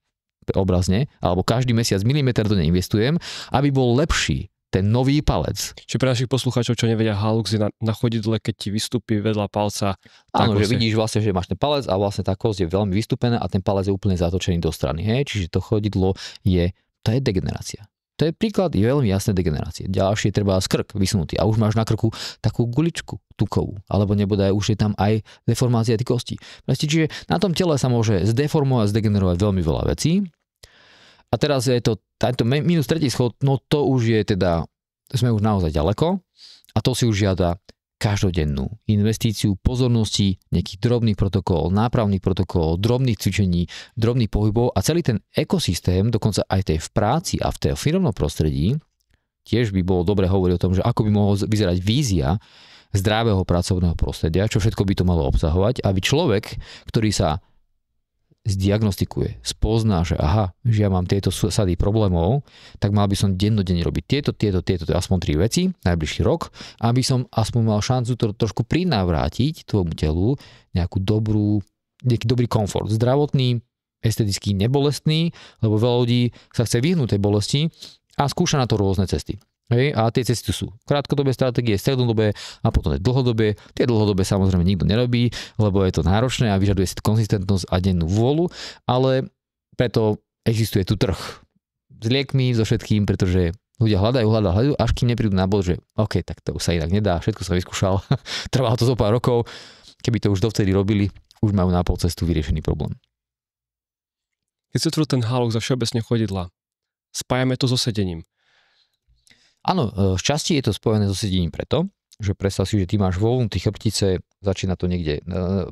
obrazne, alebo každý mesiac milimeter do nej investujem, aby bol lepší ten nový palec. Čiže pre našich poslucháčov, čo nevedia, halux je na chodidle, keď ti vystúpi vedľa palca. Áno, že vidíš vlastne, že máš ten palec a vlastne tá kosť je veľmi vystúpená a ten palec je úplne zatočený do strany. Hej? Čiže to chodidlo to je degenerácia. To je príklad veľmi jasné degenerácie. Ďalšie treba krk vysunutý a už máš na krku takú guličku tukovú, alebo nebodaj už je tam aj deformácia tých kostí. Čiže na tom tele sa môže zdeformovať, zdegenerovať veľmi veľa vecí. A teraz je to tento minus tretí schod, no to už je teda, sme už naozaj ďaleko a to si už žiada každodennú investíciu pozornosti, nejakých drobných protokolov, nápravných protokolov, drobných cvičení, drobných pohybov a celý ten ekosystém, dokonca aj tej v práci a v tej firmnom prostredí, tiež by bolo dobre hovoriť o tom, že ako by mohol vyzerať vízia zdravého pracovného prostredia, čo všetko by to malo obsahovať, aby človek, ktorý sa zdiagnostikuje, spozná, že aha, že ja mám tieto sady problémov, tak mal by som dennodenne robiť tieto, aspoň 3 veci, najbližší rok, aby som aspoň mal šancu to trošku prinavrátiť tvojmu telu nejaký dobrý komfort, zdravotný, estetický, nebolestný, lebo veľa ľudí sa chce vyhnúť tej bolesti a skúša na to rôzne cesty. Hej, a tie cesty sú krátkodobé stratégie, strednodobé a potom aj dlhodobé. Tie dlhodobé samozrejme nikto nerobí, lebo je to náročné a vyžaduje si konzistentnosť a dennú vôľu, ale preto existuje tu trh s liekmi, so všetkým, pretože ľudia hľadajú, až kým neprídu na bod, že OK, tak to už sa inak nedá, všetko som vyskúšal, trvalo to zo pár rokov, keby to už dovtedy robili, už majú na pol cestu vyriešený problém. Keď si otvoril ten halux a všeobecne chodidla, spájame to so sedením. Áno, z časti je to spojené so sedením preto, že predstav si, že ty máš vo vnútri chrbtice, začína to niekde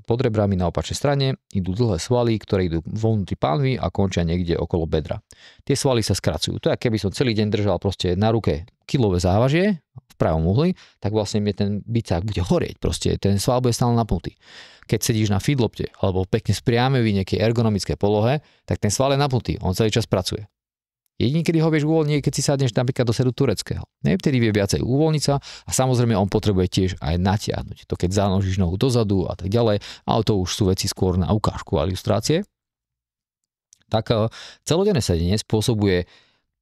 pod rebrami na opačnej strane, idú dlhé svaly, ktoré idú vo vnútri pánvy a končia niekde okolo bedra. Tie svaly sa skracujú. To je, keby som celý deň držal proste na ruke kilové závažie v pravom uhli, tak vlastne mi ten bicák bude horieť, proste ten sval bude stále napnutý. Keď sedíš na feedlopte alebo pekne spriamevý nejakej ergonomickej polohe, tak ten sval je napnutý, on celý čas pracuje. Jediný, kedy ho vieš uvoľniť, keď si sadneš napríklad do sedu tureckého. Vtedy vie viacej uvoľniť sa a samozrejme on potrebuje tiež aj natiahnuť. To keď zanožíš nohu dozadu a tak ďalej, ale to už sú veci skôr na ukážku a ilustrácie. Tak celodenné sedenie spôsobuje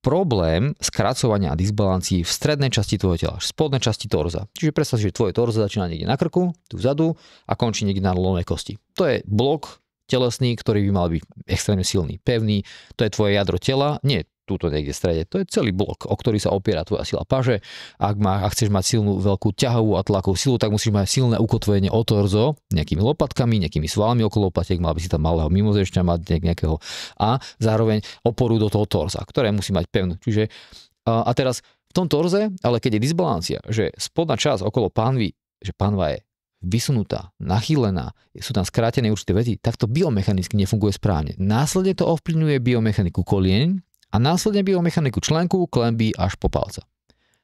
problém skracovania a disbalancií v strednej časti tvojho tela, v spodnej časti torza. Čiže predstav si, že tvoje torzo začína niekde na krku, tu vzadu a končí niekde na lomnej kosti. To je blok telesný, ktorý by mal byť extrémne silný, pevný. To je tvoje jadro tela, nie túto niekde v strede. To je celý blok, o ktorý sa opiera tvoja sila paže. Ak chceš mať silnú veľkú ťahovú a tlakovú silu, tak musíš mať silné ukotvenie o torzo nejakými lopatkami, nejakými svalmi okolo lopatiek, mal by si tam malého mimozešťa mať nejakého a zároveň oporu do toho torza, ktoré musí mať pevnú. Čiže a teraz v tom torze, ale keď je disbalancia, že spodná časť okolo pánvy, že pánva je vysunutá, nachýlená, sú tam skrátené určité veci, tak to biomechanicky nefunguje správne. Následne to ovplyvňuje biomechaniku kolien a následne biomechaniku členku, klenby až po palca.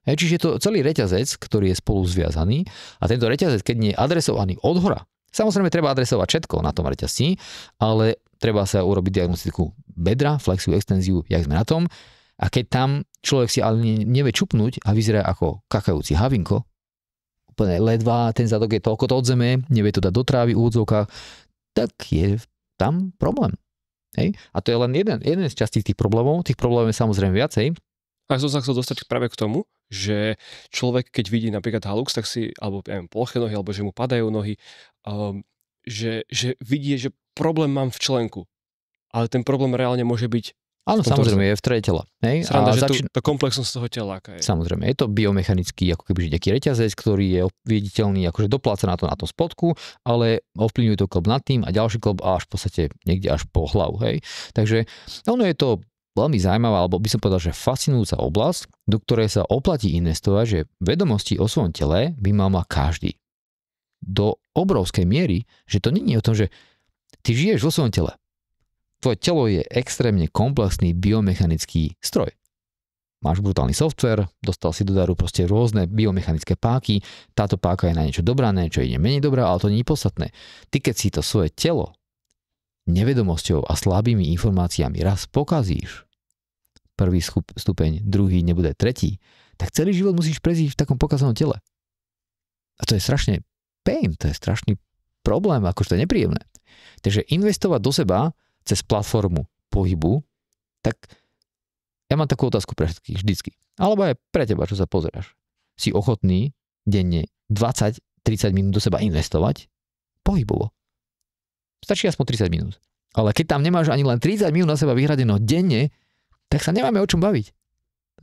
Čiže je to celý reťazec, ktorý je spolu zviazaný a tento reťazec, keď nie je adresovaný odhora, samozrejme treba adresovať všetko na tom reťazci, ale treba sa urobiť diagnostiku bedra, flexiu, extenziu, jak sme na tom. A keď tam človek si ale nevie čupnúť a vyzerá ako kakajúci havinko, úplne ledva, ten zadok je toľko od zeme, nevie to dať do trávy v úvodzovkách, tak je tam problém. Hej? A to je len jeden z častí tých problémov je samozrejme viacej. A som sa chcel dostať práve k tomu, že človek, keď vidí napríklad halux, tak si, alebo neviem, ploché nohy, alebo že mu padajú nohy, že vidí, že problém mám v členku. Ale ten problém reálne môže byť. Áno, samozrejme, je v strede tela. Hej? Sranda, že to komplexnosť toho tela, aká je. Samozrejme, je to biomechanický, ako keby nejaký reťazec, ktorý je viditeľný, akože dopláca na tom spodku, ale ovplyvňuje to klb nad tým a ďalší klb až v podstate niekde až po hlavu. Hej? Takže ono je to veľmi zaujímavá, alebo by som povedal, že fascinujúca oblasť, do ktorej sa oplatí investovať, že vedomosti o svojom tele by mal každý. Do obrovskej miery, že to nie je o tom, že ty žiješ vo svojom tele. Tvoje telo je extrémne komplexný biomechanický stroj. Máš brutálny software, dostal si do daru proste rôzne biomechanické páky, táto páka je na niečo dobrá, na niečo ide menej dobrá, ale to nie je podstatné. Ty keď si to svoje telo nevedomosťou a slabými informáciami raz pokazíš, prvý stupeň, druhý, nebude tretí, tak celý život musíš prežiť v takom pokazanom tele. A to je strašne pain, to je strašný problém, akože to je nepríjemné. Takže investovať do seba cez platformu pohybu, tak ja mám takú otázku pre všetkých vždycky. Alebo aj pre teba, čo sa pozeráš. Si ochotný denne 20-30 minút do seba investovať pohybovo. Stačí aspoň 30 minút. Ale keď tam nemáš ani len 30 minút na seba vyhradeno denne, tak sa nemáme o čom baviť.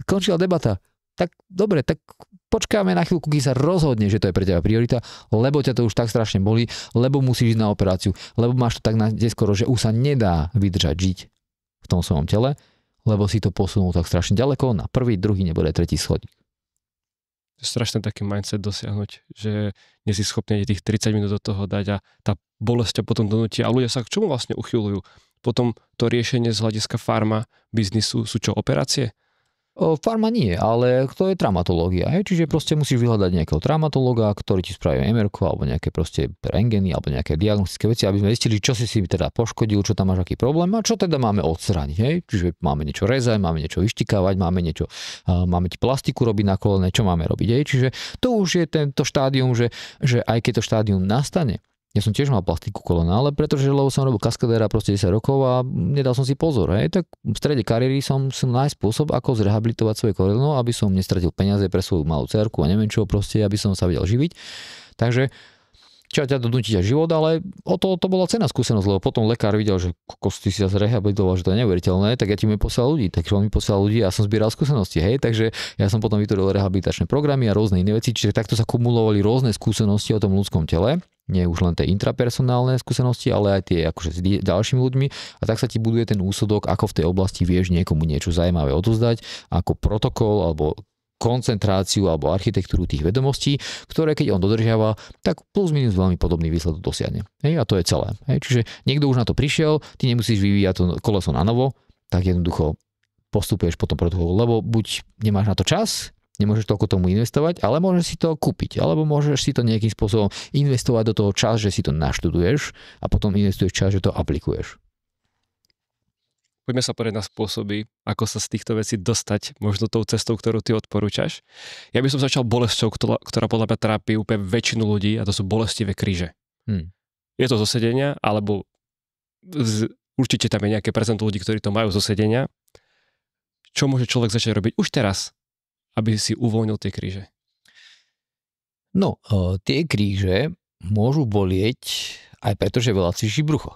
Končila debata. Tak dobre, tak počkáme na chvíľku, kým sa rozhodne, že to je pre teba priorita, lebo ťa to už tak strašne bolí, lebo musíš ísť na operáciu, lebo máš to tak neskoro, že už sa nedá vydržať žiť v tom svojom tele, lebo si to posunul tak strašne ďaleko na prvý, druhý, nebude tretí schodík. To je strašne taký mindset dosiahnuť, že nie si schopný tých 30 minút do toho dať a tá bolesť ťa potom donúti. A ľudia sa k čomu vlastne uchyľujú? Potom to riešenie z hľadiska farma biznisu sú čo, operácie? Farma nie, ale to je traumatológia. Čiže proste musíš vyhľadať nejakého traumatológa, ktorý ti spraví MR-ko alebo nejaké proste rentgeny alebo nejaké diagnostické veci, aby sme zistili, čo si teda poškodil, čo tam máš aký problém a čo teda máme odstrániť. Hej? Čiže máme niečo rezať, máme niečo vyštikávať, máme ti plastiku robiť na kolene, čo máme robiť. Hej? Čiže to už je tento štádium, že aj keď to štádium nastane. Ja som tiež mal plastiku kolena, ale pretože lebo som robil kaskadéra proste 10 rokov a nedal som si pozor. Hej. Tak v strede kariéry som nájsť spôsob, ako zrehabilitovať svoje koleno, aby som nestratil peniaze pre svoju malú dcerku a neviem čo proste, aby som sa vedel živiť. Takže čo ťa donútiť aj život, ale to bola cenná skúsenosť, lebo potom lekár videl, že ty si sa zrehabilitoval, že to je neuveriteľné, tak ja ti mi poslal ľudí. Takže on mi poslal ľudí a ja som zbieral skúsenosti. Hej. Takže ja som potom vytvoril rehabilitačné programy a rôzne iné veci, čiže takto sa kumulovali rôzne skúsenosti o tom ľudskom tele. Nie už len tie intrapersonálne skúsenosti, ale aj tie akože s ďalšími ľuďmi a tak sa ti buduje ten úsudok, ako v tej oblasti vieš niekomu niečo zaujímavé odovzdať, ako protokol alebo koncentráciu alebo architektúru tých vedomostí, ktoré keď on dodržiava, tak plus minus veľmi podobný výsledok dosiahne. Hej, a to je celé. Hej, čiže niekto už na to prišiel, ty nemusíš vyvíjať to koleso na novo, tak jednoducho postupuješ po tom protokolu, lebo buď nemáš na to čas, nemôžeš toľko tomu investovať, ale môžeš si to kúpiť, alebo môžeš si to nejakým spôsobom investovať do toho čas, že si to naštuduješ a potom investuješ čas, že to aplikuješ. Poďme sa povedať na spôsoby, ako sa z týchto vecí dostať možno tou cestou, ktorú ty odporúčaš. Ja by som začal bolesťou, ktorá podľa mňa trápi úplne väčšinu ľudí a to sú bolestivé kríže. Je to zo sedenia, alebo určite tam je nejaké percento ľudí, ktorí to majú zo sedenia. Čo môže človek začať robiť už teraz, aby si uvoľnil tie kríže? No, tie kríže môžu bolieť aj preto, že veľa cvičí brucho.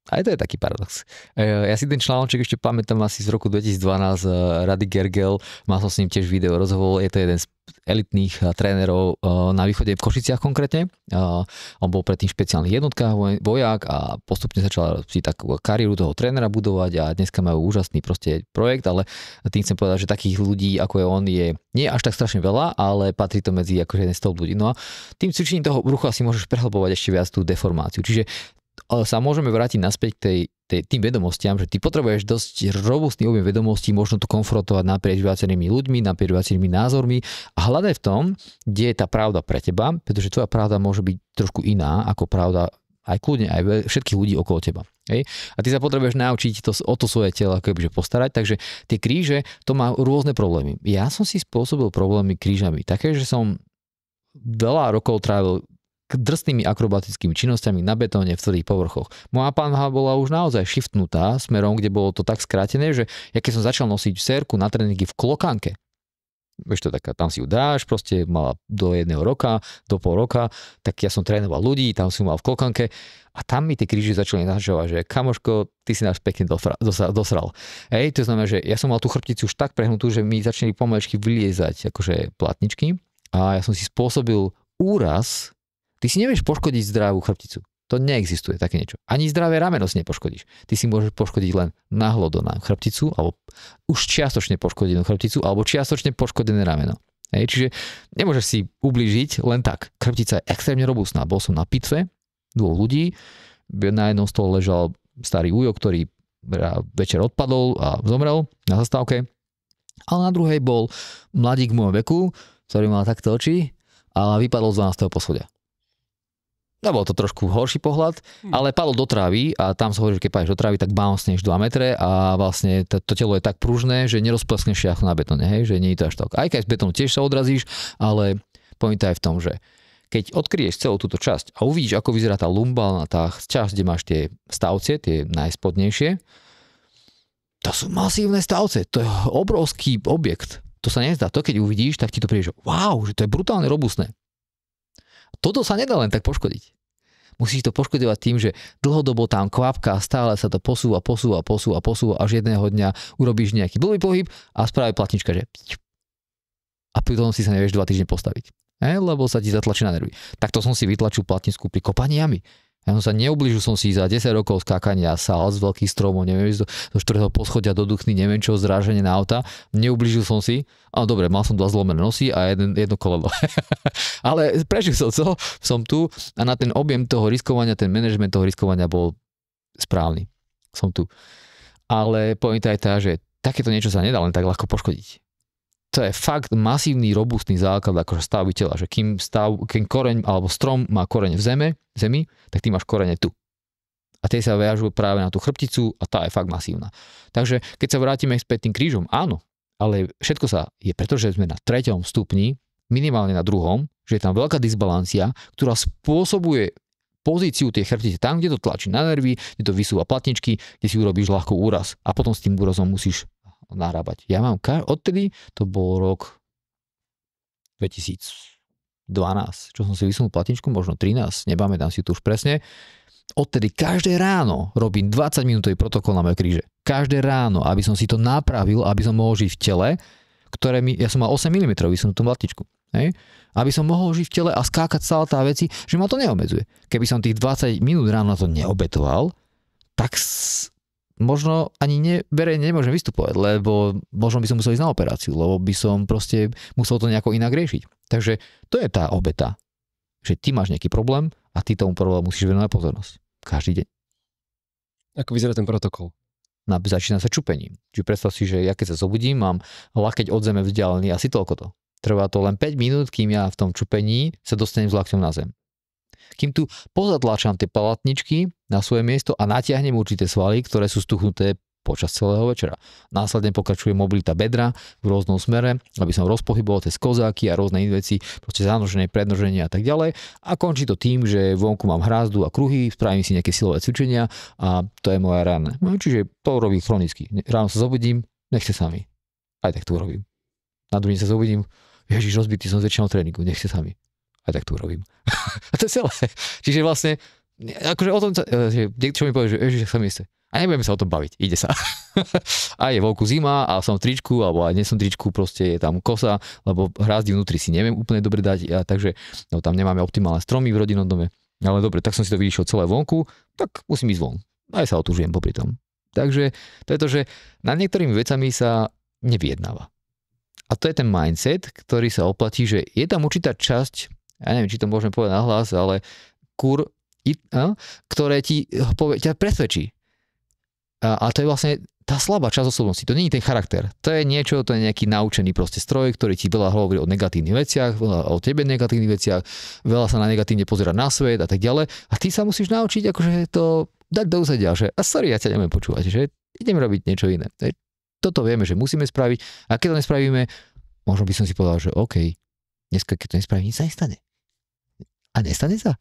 Aj to je taký paradox. Ja si ten článok ešte pamätám asi z roku 2012, Rady Gergel, mal som s ním tiež video rozhovor, je to jeden z elitných trénerov na východe v Košiciach konkrétne. On bol predtým v špeciálnych jednotkách vojak a postupne začal si takú kariéru toho trénera budovať a dneska majú úžasný proste projekt, ale tým chcem povedať, že takých ľudí ako je on je nie až tak strašne veľa, ale patrí to medzi akože jeden z top ľudí. No a tým cvičením toho brucha si môžeš prehlbovať ešte viac tú deformáciu. Čiže sa môžeme vrátiť naspäť k tým vedomostiam, že ty potrebuješ dosť robustný objem vedomostí, možno to konfrontovať naprieč viacerými ľuďmi, naprieč viacerými názormi a hľadaj v tom, kde je tá pravda pre teba, pretože tvoja pravda môže byť trošku iná ako pravda aj kľudne aj všetkých ľudí okolo teba. Hej? A ty sa potrebuješ naučiť o to svoje telo akože postarať, takže tie kríže, to má rôzne problémy. Ja som si spôsobil problémy krížami, také, že som veľa rokov trávil drsnými akrobatickými činnosťami na betóne v tvrdých povrchoch. Moja panva bola už naozaj shiftnutá smerom, kde bolo to tak skrátené, že ja keď som začal nosiť sérku na tréningy v klokánke, vieš to taká, tam si ju dáš, proste mala do 1 roka, do pol roka, tak ja som trénoval ľudí, tam som mal v klokánke a tam mi tie kríže začali nažovať, že kamoško, ty si nás pekne dosral. Hej, to znamená, že ja som mal tú chrbticu už tak prehnutú, že mi začali pomaličky vyliezať akože platničky a ja som si spôsobil úraz. Ty si nevieš poškodiť zdravú chrbticu. To neexistuje také niečo. Ani zdravé rameno si nepoškodíš. Ty si môžeš poškodiť len náhlodonú chrbticu, alebo už čiastočne poškodenú chrbticu, alebo čiastočne poškodené rameno. Hej, čiže nemôžeš si ublížiť len tak. Chrbtica je extrémne robustná. Bol som na pitve 2 ľudí. Na jednom stole ležal starý ujo, ktorý večer odpadol a zomrel na zastávke. Ale na druhej bol mladík v mojom veku, ktorý mal takto oči a vypadol z 12. poschodia. No bol to trošku horší pohľad, ale padol do trávy a tam sa hovorí, že keď padneš do trávy, tak bouncneš 2 metre a vlastne to telo je tak pružné, že nerozpleskneš šľachu na betóne, hej, že nie je to až tak. Aj keď z betónu tiež sa odrazíš, ale pointa je v tom, že keď odkryješ celú túto časť a uvidíš, ako vyzerá tá lumbálna, tá časť, kde máš tie stavce, tie najspodnejšie, to sú masívne stavce, to je obrovský objekt. To sa nezdá, to keď uvidíš, tak ti to príde, že wow, že to je brutálne robustné. Toto sa nedá len tak poškodiť. Musíš to poškodovať tým, že dlhodobo tam kvapka, stále sa to posúva, až jedného dňa urobíš nejaký blbý pohyb a spraví platnička, že a potom si sa nevieš 2 týždne postaviť. Lebo sa ti zatlačí na nervy. Takto som si vytlačil platničku pri kopaní jamy. Ja neublížil som si za 10 rokov skákania sál z veľkých stromov, neviem, zo 4. poschodia do Duchny, neviem čo, zráženie na auta. Neublížil som si, ale dobre, mal som 2 zlomené nosy a jedno koleno. Ale prežil som tu a na ten objem toho riskovania, ten manažment toho riskovania bol správny. Som tu. Ale pointa je tá, že takéto niečo sa nedá len tak ľahko poškodiť. To je fakt masívny, robustný základ akože stavby tela, že kým koreň alebo strom má koreň v zemi, tak ty máš korene tu. A tie sa viažú práve na tú chrbticu a tá je fakt masívna. Takže keď sa vrátime späť tým krížom, áno, ale všetko je preto, že sme na 3. stupni, minimálne na 2., že je tam veľká disbalancia, ktorá spôsobuje pozíciu tej chrbtice tam, kde to tlačí na nervy, kde to vysúva platničky, kde si urobíš ľahko úraz a potom s tým úrazom musíš narábať. Ja mám odtedy, to bol rok 2012, čo som si vysunul platničku, možno 13, nepamätám si tu už presne. Odtedy každé ráno robím 20 minútový protokol na moje kríže. Každé ráno, aby som si to napravil, aby som mohol žiť v tele, ja som mal 8 mm vysunutú platničku. Hej? Aby som mohol žiť v tele a skákať celá tá veci, že ma to neobmedzuje. Keby som tých 20 minút ráno na to neobetoval, tak možno ani verejne nemôžem vystupovať, lebo možno by som musel ísť na operáciu, lebo by som proste musel to nejako inak riešiť. Takže to je tá obeta, že ty máš nejaký problém a ty tomu problému musíš venovať pozornosť. Každý deň. Ako vyzerá ten protokol? Začína sa čupením. Čiže predstav si, že ja keď sa zobudím, mám lakeť od zeme vzdialený asi toľko to. Trvá to len 5 minút, kým ja v tom čupení sa dostanem s lakťom na zem. Kým tu pozatláčam tie palatničky na svoje miesto a natiahnem určité svaly, ktoré sú stuchnuté počas celého večera. Následne pokračuje mobilita bedra v rôznom smere, aby som rozpohyboval tie kozáky a rôzne iné veci, proste zanoženie, prednoženie a tak ďalej. A končí to tým, že vonku mám hrázdu a kruhy, spravím si nejaké silové cvičenia a to je moja rána. Čiže to robím chronicky. Ráno sa zobudím, nechce sa mi. Aj tak to urobím. Na druhý deň sa zobudím, ježiš, rozbitý som z väčšinou tréningu, nechce sa mi. Aj tak to urobím. A to je celé. Čiže vlastne akože o tom, že niekto mi povie, že ježiš, sa mi chce. A nebudeme sa o tom baviť, ide sa. A je vonku zima a som v tričku, alebo aj nie som v tričku, proste je tam kosa, lebo hrázdy vnútri si neviem úplne dobre dať, takže tam nemáme optimálne stromy v rodinnom dome. Ale dobre, tak som si to vyšiel celé vonku, tak musím ísť von. Aj sa otužujem popri tom. Takže to je to, že nad niektorými vecami sa nevyjednáva. A to je ten mindset, ktorý sa oplatí, že je tam určitá časť, ja neviem, či to môžeme povedať nahlas, ale ktoré ťa presvedčí. A to je vlastne tá slabá časť osobnosti. To nie je ten charakter. To je niečo, to je nejaký naučený proste stroj, ktorý ti veľa hovorí o negatívnych veciach, veľa o tebe negatívnych veciach, veľa sa na negatívne pozerá na svet a tak ďalej. A ty sa musíš naučiť akože to dať do úzadia, že a sorry, ja ťa neviem počúvať, že idem robiť niečo iné. Toto vieme, že musíme spraviť a keď to nespravíme, možno by som si povedal, že OK, dneska keď to nespravím, nič sa nestane. A nestane sa.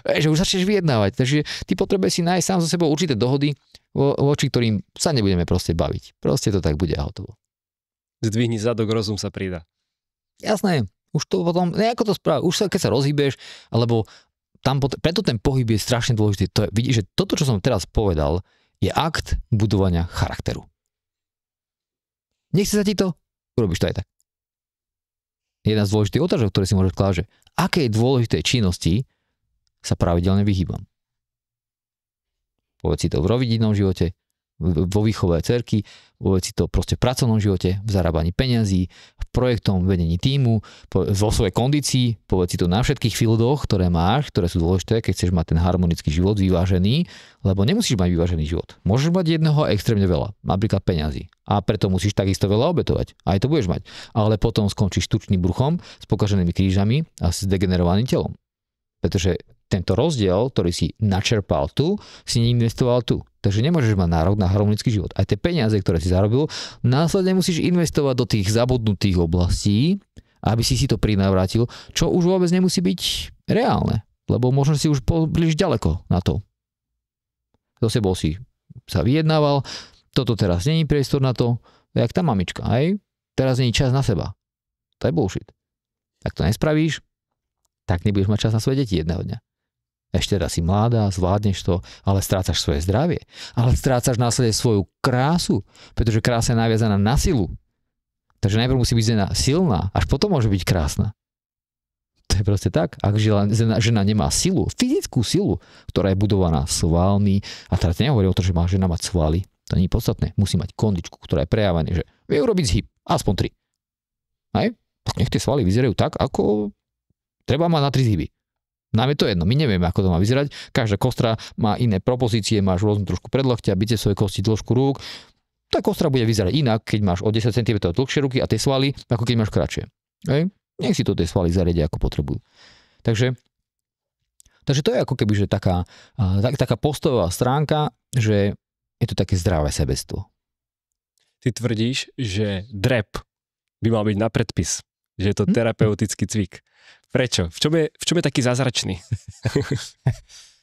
Že už začneš vyjednávať. Takže ty potrebuješ si nájsť sám so sebou určité dohody, voči ktorým sa nebudeme proste baviť. Proste to tak bude a hotovo. Zdvihni zadok, rozum sa pridá. Jasné. Už to potom, nejako to spraví. Už sa, keď sa rozhýbeš, alebo tam, preto ten pohyb je strašne dôležitý. Vidíš, že toto, čo som teraz povedal, je akt budovania charakteru. Nechce sa ti to? Urobíš to aj tak. Jedna z dôležitých otázok, ktoré si môžeš klásť, že aké dôležité činnosti sa pravidelne vyhýbam. Povedz si to v rodinnom živote, vo výchove dcerky, povedz si to proste v pracovnom živote, v zarábaní peňazí, v projektom vedení tímu, vo svojej kondícii, povedz si to na všetkých fieldoch, ktoré máš, ktoré sú dôležité, keď chceš mať ten harmonický život vyvážený, lebo nemusíš mať vyvážený život. Môžeš mať jedného extrémne veľa, napríklad peňazí. A preto musíš takisto veľa obetovať. Aj to budeš mať. Ale potom skončíš tučným bruchom, s pokaženými krížami a s degenerovaným telom. Pretože tento rozdiel, ktorý si načerpal tu, si neinvestoval tu. Takže nemôžeš mať nárok na harmonický život. Aj tie peniaze, ktoré si zarobil, následne musíš investovať do tých zabudnutých oblastí, aby si to prinavrátil, čo už vôbec nemusí byť reálne. Lebo možno si už príliš ďaleko na to. So sebou si sa vyjednával, toto teraz není priestor na to, jak tá mamička, hej? Teraz není čas na seba. To je bullshit. Ak to nespravíš, tak nebudeš mať čas na svoje deti jedného dňa. Ešte raz si mladá, zvládneš to, ale strácaš svoje zdravie. Ale strácaš následne svoju krásu, pretože krása je naviazaná na silu. Takže najprv musí byť žena silná, až potom môže byť krásna. To je proste tak. Ak žena nemá silu, fyzickú silu, ktorá je budovaná svalmi, a teraz nehovorím o tom, že má žena mať svaly, to nie je podstatné. Musí mať kondičku, ktorá je prejavená, že vie urobiť zhyb, aspoň 3. Hej? Tak nech tie svaly vyzerajú tak, ako treba mať na 3 zhyby. Nám je to jedno, my nevieme, ako to má vyzerať. Každá kostra má iné propozície, máš rôznu trošku predlochtia, bicepsové kosti, dĺžku rúk. Tá kostra bude vyzerať inak, keď máš o 10 cm dlhšie ruky a tie svaly, ako keď máš kratšie. Hej? Nech si to tie svaly zariadia, ako potrebujú. Takže to je ako keby, že taká postojová stránka, že je to také zdravé sebectvo. Ty tvrdíš, že drep by mal byť na predpis. Že je to terapeutický cvik. Prečo? V čom je taký zázračný?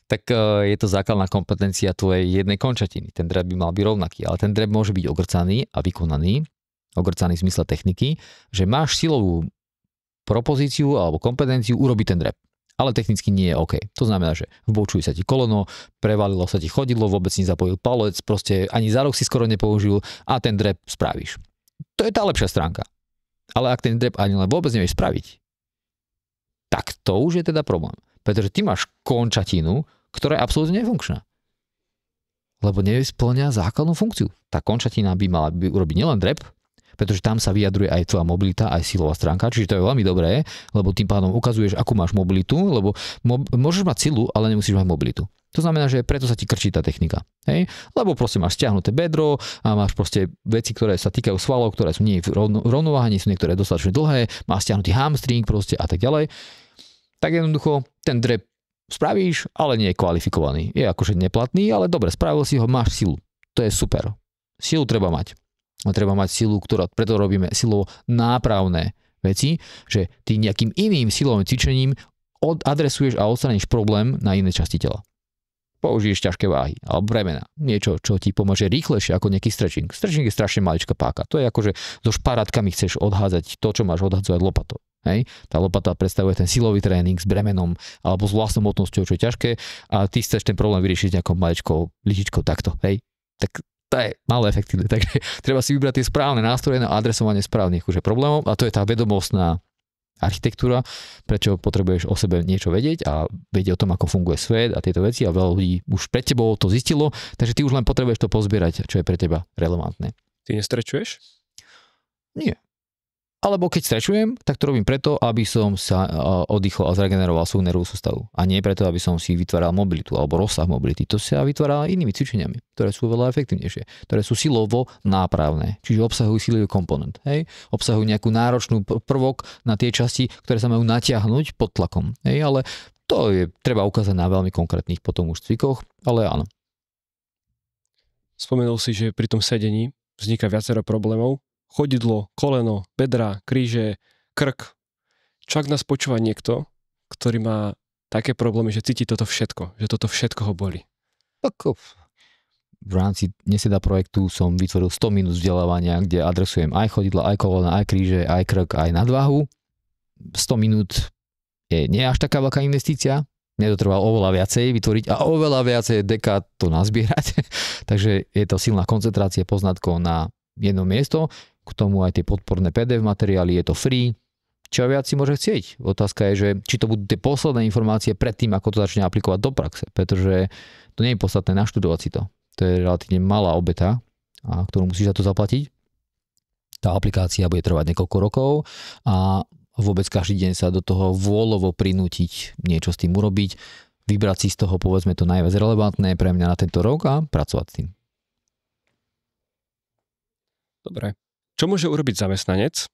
Tak je to základná kompetencia tvojej jednej končatiny. Ten drep by mal byť rovnaký, ale ten drep môže byť ogrcaný a vykonaný, ogrcaný v zmysle techniky, že máš silovú propozíciu alebo kompetenciu urobiť ten drep. Ale technicky nie je OK. To znamená, že vbočuje sa ti koleno, prevalilo sa ti chodidlo, vôbec si zapojil palec, proste ani zárok si skoro nepoužil a ten drep spravíš. To je tá lepšia stránka. Ale ak ten drep ani len vôbec nevieš spraviť, tak to už je teda problém. Pretože ty máš končatinu, ktorá je absolútne nefunkčná. Lebo nespĺňa základnú funkciu. Tá končatina by mala urobiť nielen drep, pretože tam sa vyjadruje aj tvoja mobilita, aj silová stránka, čiže to je veľmi dobré, lebo tým pádom ukazuješ, akú máš mobilitu, lebo môžeš mať silu, ale nemusíš mať mobilitu. To znamená, že preto sa ti krčí tá technika. Hej? Lebo proste máš stiahnuté bedro a máš proste veci, ktoré sa týkajú svalov, ktoré sú nie v rovnováhe, nie sú niektoré dostatočne dlhé, máš stiahnutý hamstring proste a tak ďalej. Tak jednoducho ten drep spravíš, ale nie je kvalifikovaný. Je akože neplatný, ale dobre, spravil si ho, máš silu. To je super. Silu treba mať. Treba mať silu, preto robíme silovo nápravné veci, že ty nejakým iným silovým cvičením adresuješ a odstraníš problém na iné časti tela. Použiješ ťažké váhy alebo bremena. Niečo, čo ti pomôže rýchlejšie ako nejaký stretching. Stretching je strašne maličká páka. To je ako, že so šparátkami chceš odhádzať to, čo máš odhádzovať lopatou. Hej? Tá lopata predstavuje ten silový tréning s bremenom alebo s vlastnou motnosťou, čo je ťažké a ty chceš ten problém vyriešiť nejakou maličkou lyžičkou takto. Hej? Tak to je málo efektívne. Takže treba si vybrať tie správne nástroje na adresovanie správnych problémov a to je tá vedomostná architektúra, prečo potrebuješ o sebe niečo vedieť a vedieť o tom, ako funguje svet a tieto veci a veľa ľudí už pred tebou to zistilo, takže ty už len potrebuješ to pozbierať, čo je pre teba relevantné. Ty nestrečuješ? Nie. Alebo keď strečujem, tak to robím preto, aby som sa oddychol a zregeneroval svoju nervovú sústavu. A nie preto, aby som si vytváral mobilitu alebo rozsah mobility. To sa vytvára inými cvičeniami, ktoré sú veľa efektívnejšie, ktoré sú silovo nápravné, čiže obsahujú silový komponent. Hej? Obsahujú nejakú náročnú prvok na tie časti, ktoré sa majú natiahnuť pod tlakom. Hej? Ale to je treba ukázať na veľmi konkrétnych potom už cvikoch, ale áno. Spomenul si, že pri tom sedení vzniká viacero problémov. Chodidlo, koleno, bedra, kríže, krk. Čo ak nás počúva niekto, ktorý má také problémy, že cíti toto všetko, že toto všetko ho bolí? Tak v rámci Neseda projektu som vytvoril 100 minút vzdelávania, kde adresujem aj chodidla, aj kolena, aj kríže, aj krk, aj nadváhu. 100 minút je nie až taká veľká investícia, mne to trvalo oveľa viacej vytvoriť a oveľa viacej dekád to nazbierať. Takže je to silná koncentrácia poznatkov na jedno miesto, k tomu aj tie podporné PDF materiály, je to free. Čo viac si môže chcieť? Otázka je, že či to budú tie posledné informácie pred tým, ako to začne aplikovať do praxe, pretože to nie je podstatné naštudovať si to. To je relatívne malá obeta, ktorú musíš za to zaplatiť. Tá aplikácia bude trvať niekoľko rokov a vôbec každý deň sa do toho vôľovo prinútiť niečo s tým urobiť, vybrať si z toho povedzme to najviac relevantné pre mňa na tento rok a pracovať s tým. Dobre. Čo môže urobiť zamestnanec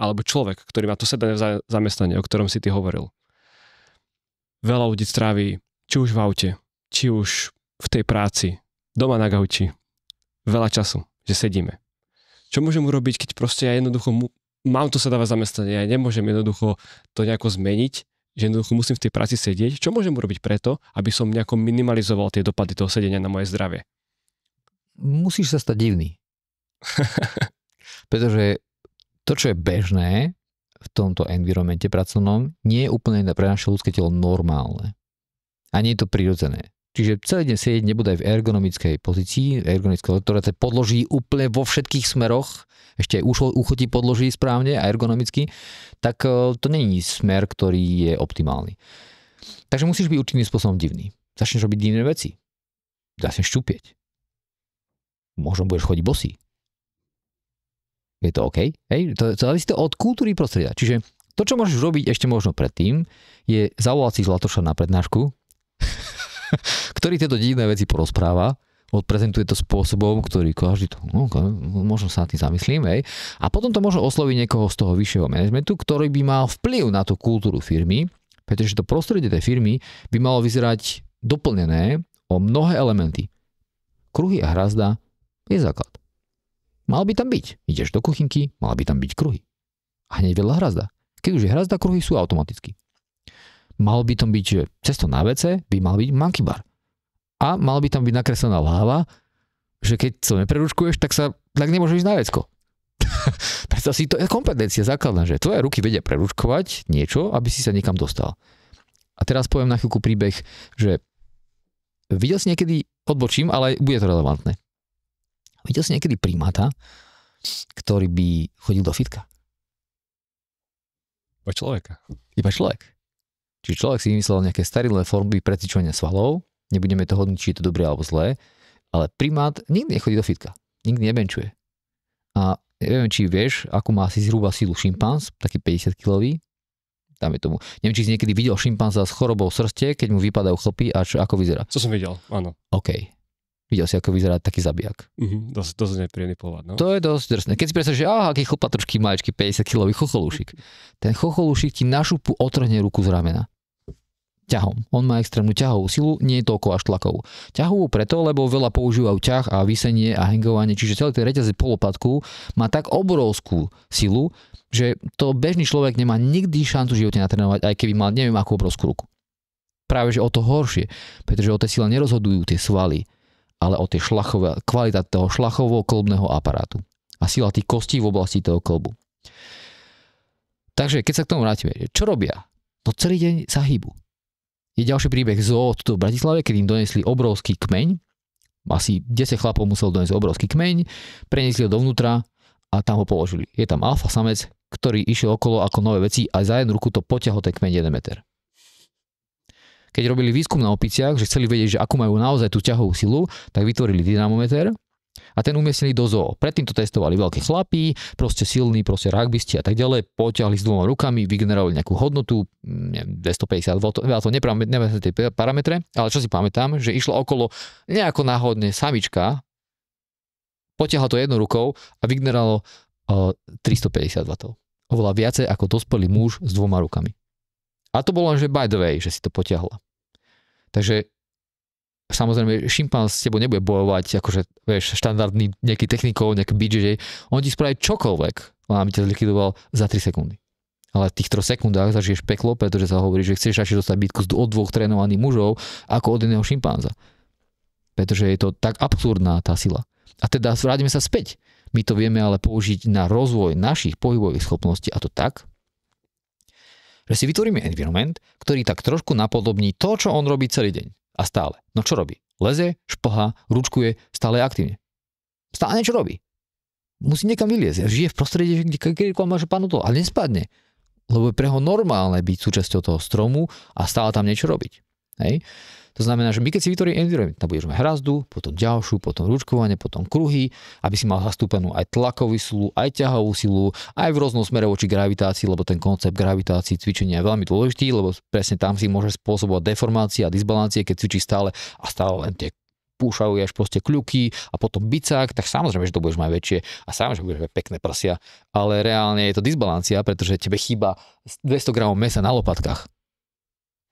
alebo človek, ktorý má to sedané zamestnanie, o ktorom si ty hovoril? Veľa ľudí stráví, či už v aute, či už v tej práci, doma na gauči, veľa času, že sedíme. Čo môžem urobiť, keď proste ja jednoducho mám to sedavé zamestnanie, ja nemôžem jednoducho to nejako zmeniť, že jednoducho musím v tej práci sedieť. Čo môžem urobiť preto, aby som nejako minimalizoval tie dopady toho sedenia na moje zdravie? Musíš sa stať divný. Pretože to, čo je bežné v tomto environmente pracovnom, nie je úplne pre naše ľudské telo normálne. A nie je to prirodzené. Čiže celý deň sedieť nebude aj v ergonomickej pozícii, ktorá sa podloží úplne vo všetkých smeroch, ešte aj ucho ti podloží správne a ergonomicky, tak to nie je smer, ktorý je optimálny. Takže musíš byť určitým spôsobom divný. Začneš robiť divné veci. Začneš šťupieť. Možno budeš chodiť bosý. Je to OK? Hej? To závisí od kultúry prostredia. Čiže to, čo môžeš robiť ešte možno predtým, je zavolať si Zlatoša na prednášku, ktorý tieto divné veci porozpráva, odprezentuje to spôsobom, ktorý každý to, možno sa na tým zamyslím, hej? A potom to možno osloviť niekoho z toho vyššieho manažmentu, ktorý by mal vplyv na tú kultúru firmy, pretože to prostredie tej firmy by malo vyzerať doplnené o mnohé elementy. Kruhy a hrazda je základ. Mal by tam byť. Ideš do kuchynky, mal by tam byť kruhy. A hneď vedľa hrazda. Keď už je hrazda, kruhy sú automaticky. Mal by tam byť, že cesto na WC by mal byť monkey bar. A mal by tam byť nakreslená láva, že keď sa nepreruškuješ, tak nemôžeš ísť na vecko. Predstav si, to je kompetencia základná, že tvoje ruky vedia preruškovať niečo, aby si sa niekam dostal. A teraz poviem na chvíľku príbeh, že videl si niekedy, odbočím, ale bude to relevantné. Videl si niekedy primáta, ktorý by chodil do fitka? Iba človek. Čiže človek si vymyslel nejaké starilé formy precvičovania svalov, nebudeme to hodnotiť, či je to dobré alebo zlé, ale primát nikdy nechodí do fitka. Nikdy nebenčuje. A neviem, či vieš, akú má asi zhruba sílu šimpanz, taký 50-kilový. Dáme tomu. Neviem, či si niekedy videl šimpanza s chorobou srste, keď mu vypadajú chlpy a ako vyzerá. To som videl, áno. OK. Videl si, ako vyzerá taký zabijak. Dosť nepríjemný pohľad, no? To je dosť drsné. Keď si predstavíš, že aký chlpatočký maličký 50-kilový chocholúšik. Ten chocholúšik ti na šupu otrhne ruku z ramena. Ťahom. On má extrémnu ťahovú silu, nie je toľko až tlakovú. Ťahovú preto, lebo veľa používajú ťah a visenie a hangovanie, čiže celý ten reťazec polopatku má tak obrovskú silu, že to bežný človek nemá nikdy šancu v živote natrénovať, aj keby mal neviem akú obrovskú ruku. Práve že o to horšie, pretože o tej sile nerozhodujú tie svaly, ale o tej kvalita toho šlachového klbného aparátu a sila tých kostí v oblasti toho klbu. Takže keď sa k tomu vrátime, čo robia? No celý deň sa hýbu. Je ďalší príbeh zoo v Bratislave, keď im donesli obrovský kmeň, asi 10 chlapov musel doniesť obrovský kmeň, preniesli ho dovnútra a tam ho položili. Je tam alfa samec, ktorý išiel okolo ako nové veci a za jednu ruku to potiahol ten kmeň 1 meter. Keď robili výskum na opiciach, že chceli vedieť, že akú majú naozaj tú ťahovú silu, tak vytvorili dynamometer a ten umiestnili do zoo. Predtým to testovali veľké chlapí, proste silní, proste rugbysti a tak ďalej, potiahli s 2 rukami, vygenerovali nejakú hodnotu, neviem, 250 V, ja to nepamätám tie parametre, ale čo si pamätám, že išlo okolo nejako náhodne samička, potiahla to jednou rukou a vygenerovalo 350 W. Oveľa viacej ako dospelý muž s 2 rukami. A to bolo len, že by the way, že si to potiahla. Takže samozrejme, šimpanz s tebou nebude bojovať, akože, vieš, štandardný nejaký technikou, nejaký BJJ, on ti spraví čokoľvek, on by ťa zlikvidoval za 3 sekundy. Ale v tých 3 sekundách zažiješ peklo, pretože sa hovorí, že chceš radšej dostať bitku od 2 trénovaných mužov, ako od jedného šimpanza. Pretože je to tak absurdná tá sila. A teda vrátime sa späť. My to vieme ale použiť na rozvoj našich pohybových schopností, a to tak, že si vytvoríme environment, ktorý tak trošku napodobní to, čo on robí celý deň. A stále. No čo robí? Leze, šplhá, ručkuje, stále je aktívne. Stále niečo robí. Musí niekam vyliezť. Žije v prostredí, kde kedykoľvek môže padnúť to, ale nespadne. Lebo je pre ho normálne byť súčasťou toho stromu a stále tam niečo robiť. Hej? To znamená, že my keď si vytvoríme environment, tam budeš mať hrazdu, potom ďalšiu, potom ručkovanie, potom kruhy, aby si mal zastúpenú aj tlakovú silu, aj ťahovú silu, aj v rôznom smere voči gravitácii, lebo ten koncept gravitácii cvičenia je veľmi dôležitý, lebo presne tam si môže spôsobovať deformácie a disbalancie, keď cvičíš stále a stále len tie púšauješ proste kľuky a potom bicák, tak samozrejme, že to budeš mať väčšie a samozrejme, že budeš mať pekné prsia, ale reálne je to disbalancia, pretože tebe chýba 200 gramov mäsa na lopatkách.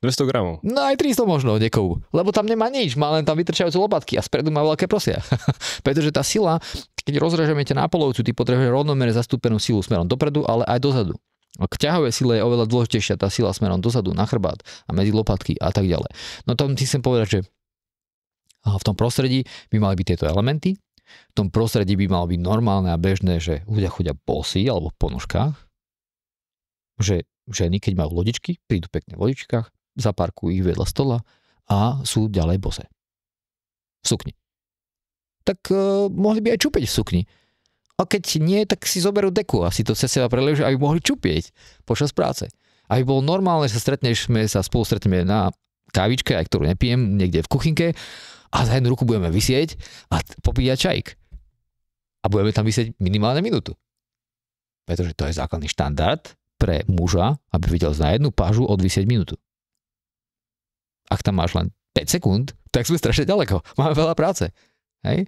200 gramov. No aj 300 možno niekomu, lebo tam nemá nič, má len tam vytrčajúce lopatky a spredu má veľké prosia. Pretože tá sila, keď rozrežeme ťa na polovicu, ty potrebuješ rovnomerne zastúpenú silu smerom dopredu, ale aj dozadu. K ťahovej sile je oveľa dôležitejšia tá sila smerom dozadu, na chrbát a medzi lopatky a tak ďalej. No tam ti chcem povedať, že v tom prostredí by mali byť tieto elementy, v tom prostredí by malo byť normálne a bežné, že ľudia chodia bosí alebo v ponožkách, že ženy, keď majú lodičky, prídu pekne v lodičkách, zaparkujú ich vedľa stola a sú ďalej bose. V sukni. Tak mohli by aj čupieť v sukni. A keď nie, tak si zoberú deku a si to cez seba preležia, aby mohli čupieť počas práce. Aby bolo normálne, že sa spolu stretneme na kávičke, aj ktorú nepijem, niekde v kuchynke a za jednu ruku budeme visieť a popíjať čajík. A budeme tam visieť minimálne minútu. Pretože to je základný štandard pre muža, aby videl za jednu pážu odvisieť minútu. Ak tam máš len 5 sekúnd, tak sme strašne ďaleko. Máme veľa práce. Hej?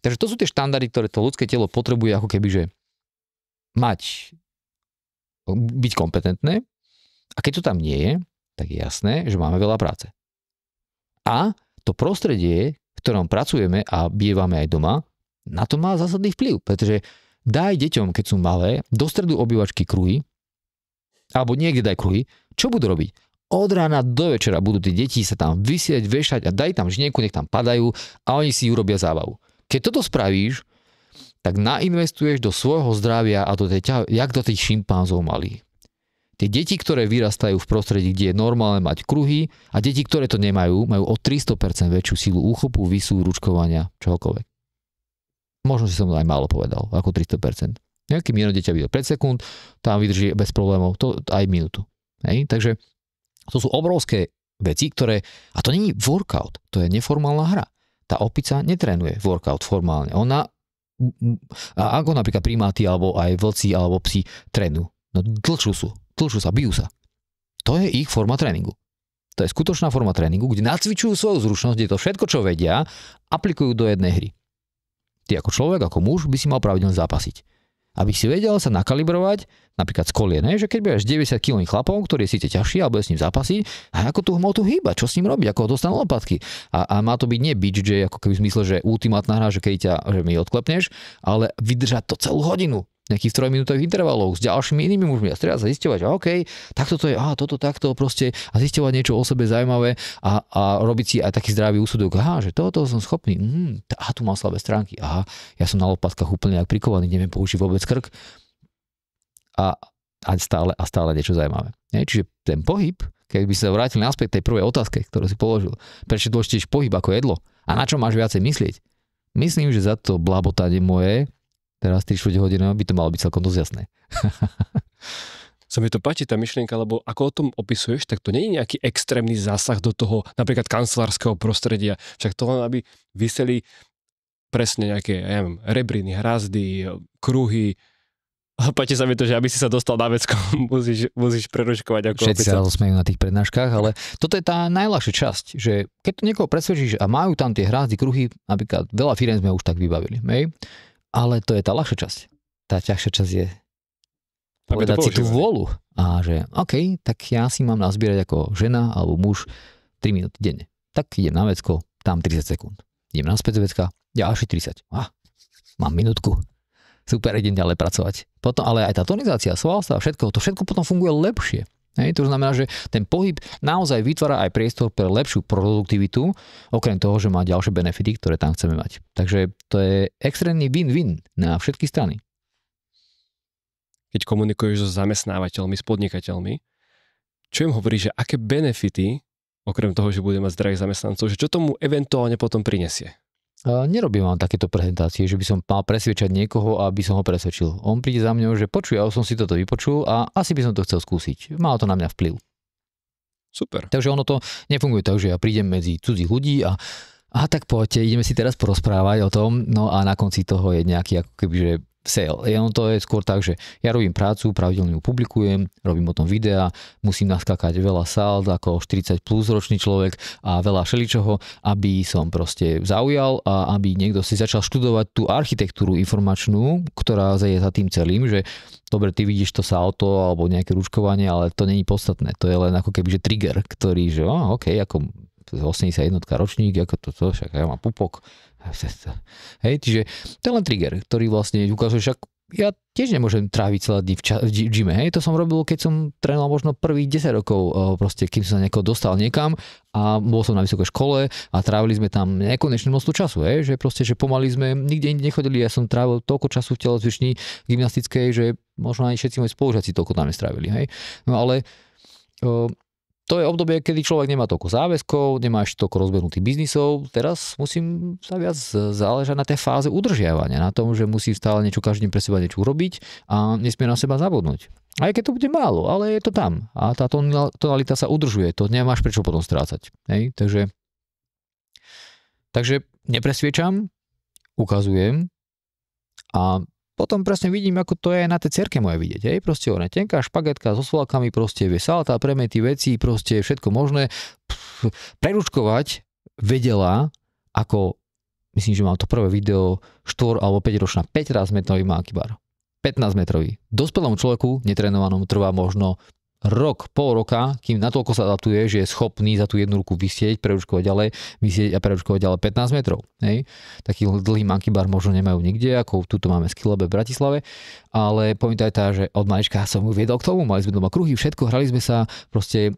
Takže to sú tie štandardy, ktoré to ľudské telo potrebuje ako keby, že byť kompetentné. A keď to tam nie je, tak je jasné, že máme veľa práce. A to prostredie, v ktorom pracujeme a bývame aj doma, na to má zásadný vplyv. Pretože daj deťom, keď sú malé, do stredu obývačky kruhy, alebo niekde daj kruhy, čo budú robiť? Od rána do večera budú tie deti sa tam visieť, vešať a daj tam žnienku, nech tam padajú a oni si urobia zábavu. Keď toto spravíš, tak nainvestuješ do svojho zdravia a jak do tých šimpanzov malých. Tie deti, ktoré vyrastajú v prostredí, kde je normálne mať kruhy a deti, ktoré to nemajú, majú o 300% väčšiu silu úchopu, visu, ručkovania, čohokoľvek. Možno si som to aj málo povedal, ako 300%. Nejaký jedno dieťa videl 5 sekúnd, tam vydrží bez problémov, to aj minútu. Hej? Takže to sú obrovské veci, ktoré, a to nie je workout, to je neformálna hra. Tá opica netrénuje workout formálne. Ona, ako napríklad primáty, alebo aj vlci, alebo psi trénujú. No tlčú sa, bijú sa. To je ich forma tréningu. To je skutočná forma tréningu, kde nacvičujú svoju zručnosť, kde to všetko, čo vedia, aplikujú do jednej hry. Ty ako človek, ako muž, by si mal pravidelne zápasiť. Aby si vedel sa nakalibrovať, napríklad z kolien, že keď budeš 90 kg chlapom, ktorý je síce ťažší, ale bude s ním zápasiť, a ako tú hmotu hýbať, čo s ním robiť, ako ho dostanú lopatky. A má to byť nie BJJ, ako keby v zmysle, že ultimátna hra, že keď mi odklepneš, ale vydržať to celú hodinu. Nejakých 3-minútových intervalov s ďalšími inými mužmi a treba sa zisťovať, že OK, takto to je, toto takto proste a zisťovať niečo o sebe zaujímavé a robiť si aj taký zdravý úsudok, že toto som schopný, tu mám slabé stránky, ja som na lopatkách úplne jak prikovaný, neviem použiť vôbec krk. A a stále niečo zaujímavé. Čiže ten pohyb, keď by sa vrátil naspäť tej prvej otázke, ktorú si položil, prečo dôležitejší pohyb ako jedlo a na čo máš viacej myslieť? Myslím, že za to blabotanie moje, teraz 3/4 hodiny, by to malo byť celkom dosť jasné. Sa mi to páči tá myšlienka, lebo ako o tom opisuješ, tak to nie je nejaký extrémny zásah do toho napríklad kancelárskeho prostredia. Však to len, aby viseli presne nejaké, ja neviem, rebriny, hrazdy, kruhy. A páči sa mi to, že aby si sa dostal na vecko, musíš preruškovať ako všetci sa smejú na tých prednáškach, ale toto je tá najľahšia časť, že keď to niekoho presvedčíš a majú tam tie hrazdy, kruhy, napríklad veľa firiem sme už tak vybavili, ale to je tá ľahšia časť. Tá ťažšia časť je povedať si tú vôľu a že OK, tak ja si mám nazbierať ako žena alebo muž 3 minúty denne. Tak idem na vecko, tam 30 sekúnd. Idem naspäť z vecka, ďalšie 30. Mám minútku. Super, idem ďalej pracovať. Potom, ale aj tá tonizácia, svalstva, všetko, to všetko potom funguje lepšie. To znamená, že ten pohyb naozaj vytvára aj priestor pre lepšiu produktivitu, okrem toho, že má ďalšie benefity, ktoré tam chceme mať. Takže to je extrémny win-win na všetky strany. Keď komunikuješ so zamestnávateľmi, s podnikateľmi, čo im hovoríš, že aké benefity, okrem toho, že bude mať zdravých zamestnancov, že čo tomu eventuálne potom prinesie? Nerobím vám takéto prezentácie, že by som mal presvedčať niekoho, aby som ho presvedčil. On príde za mňou, že počuj, ja som si toto vypočul a asi by som to chcel skúsiť. Malo to na mňa vplyv. Super. Takže ono to nefunguje tak, že ja prídem medzi cudzích ľudí a tak poďte, ideme si teraz porozprávať o tom, no a na konci toho je nejaký ako keby, že sale. To je skôr tak, že ja robím prácu, pravidelne ju publikujem, robím o tom videa, musím naskakať veľa sald ako 40 plus ročný človek a veľa všeličoho, aby som proste zaujal a aby niekto si začal študovať tú architektúru informačnú, ktorá je za tým celým, že dobre, ty vidíš to salto alebo nejaké ručkovanie, ale to není podstatné. To je len ako keby, že trigger, ktorý, že OK, ako 81 ročník, ako to však ja mám pupok. Čiže to je len trigger, ktorý vlastne ukazuje, že ja tiež nemôžem tráviť celé dní v gyme. To som robil, keď som trénoval možno prvých 10 rokov, proste, kým som sa dostal niekam a bol som na vysokej škole a trávili sme tam nekonečné množstvo času, že proste, že pomaly sme nikde inde nechodili, ja som trávil toľko času v telocvični gymnastickej, že možno aj všetci moji spolužiaci toľko tam strávili. No ale to je obdobie, kedy človek nemá toľko záväzkov, nemá ešte toľko rozbehnutých biznisov. Teraz musím sa viac záležať na tej fáze udržiavania, na tom, že musím stále niečo každým pre seba niečo urobiť a nesmie na seba zabudnúť. Aj keď to bude málo, ale je to tam. A tá tonalita sa udržuje, to nemáš prečo potom strácať. Takže nepresviečam, ukazujem a potom presne vidím, ako to je na tej cerke moje vidieť. Proste ona tenká špagetka so svalkami, proste vie salta, premety veci, proste všetko možné. Preručkovať vedela, ako, myslím, že mám to prvé video, 4 alebo 5 ročná, 15 metrový monkey bar. 15 metrový. Dospelému človeku, netrénovanom, trvá možno rok, pol roka, kým natoľko sa adaptuje, že je schopný za tú jednu ruku vysieť, preručkovať ďalej, vysieť a preručkovať ďalej 15 metrov. Taký dlhý monkey bar možno nemajú nikde, ako tuto máme Skillab v Bratislave, ale pointa je tá, že od malička som ju viedol k tomu, mali sme doma kruhy, všetko, hrali sme sa, proste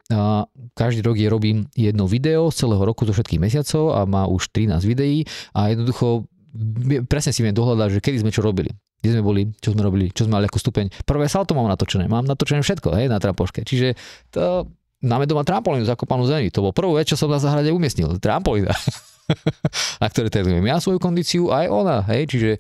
každý rok robím jedno video z celého roku zo všetkých mesiacov a má už 13 videí a jednoducho presne si viem dohľadať, že kedy sme čo robili. Kde sme boli, čo sme robili, čo sme mali ako stupeň. Prvé salto mám natočené, všetko, na trampoške. Čiže to máme doma trampolínu zakopanú zemi. To bol prvú vec, čo som na záhrade umiestnil. Trampolína. Na ktoré trénujem ja svoju kondíciu, aj ona. Čiže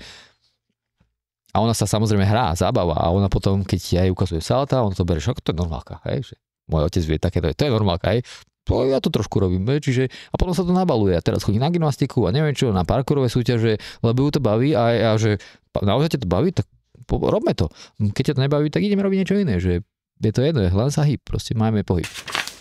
a ona sa samozrejme hrá, zabáva a ona potom, keď ja jej ukazujem salta, on to bere, že to je normálka. Že môj otec vie takéto, to je normálka. Ja to trošku robím, čiže a potom sa to nabaluje a teraz chodím na gymnastiku a neviem čo, na parkourové súťaže, lebo ju to baví a že naozaj ťa to baví, tak robme to. Keď ťa to nebaví, tak ideme robiť niečo iné, že je to jedno, len sa hyb, proste máme pohyb.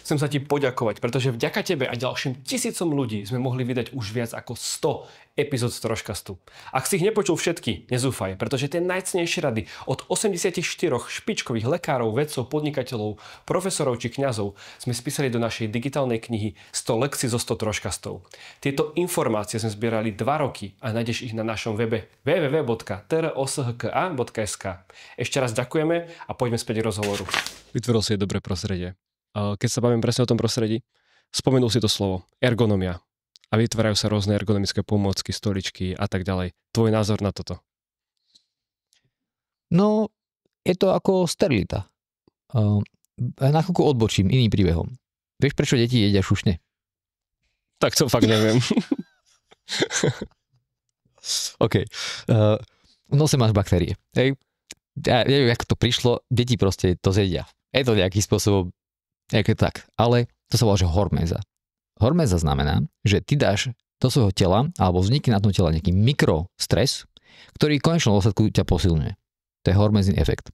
Chcem sa ti poďakovať, pretože vďaka tebe a ďalším tisícom ľudí sme mohli vydať už viac ako 100 epizód z Troškastu. Ak si ich nepočul všetky, nezúfaj, pretože tie najcennejšie rady od 84 špičkových lekárov, vedcov, podnikateľov, profesorov či kňazov sme spísali do našej digitálnej knihy 100 lekcií zo 100 Troškastov. Tieto informácie sme zbierali 2 roky a nájdeš ich na našom webe www.troshka.sk. Ešte raz ďakujeme a poďme späť k rozhovoru. Vytvoril si dobré prostredie. Keď sa bavím presne o tom prostredí, spomenul si to slovo ergonomia a vytvárajú sa rôzne ergonomické pomôcky, stoličky a tak ďalej. Tvoj názor na toto? No, je to ako sterilita. Na chvíľku odbočím iným príbehom. Vieš, prečo deti jedia šušne? Tak to fakt neviem. OK. V nose máš baktérie. Hej. Ja neviem, ako to prišlo. Deti proste to zjedia. Je to nejakým spôsobom tak. Ale to sa volá, že horméza. Horméza znamená, že ty dáš do svojho tela, alebo vznikne na tom tela nejaký mikrostres, ktorý v konečnom dôsledku ťa posilňuje. To je hormézny efekt.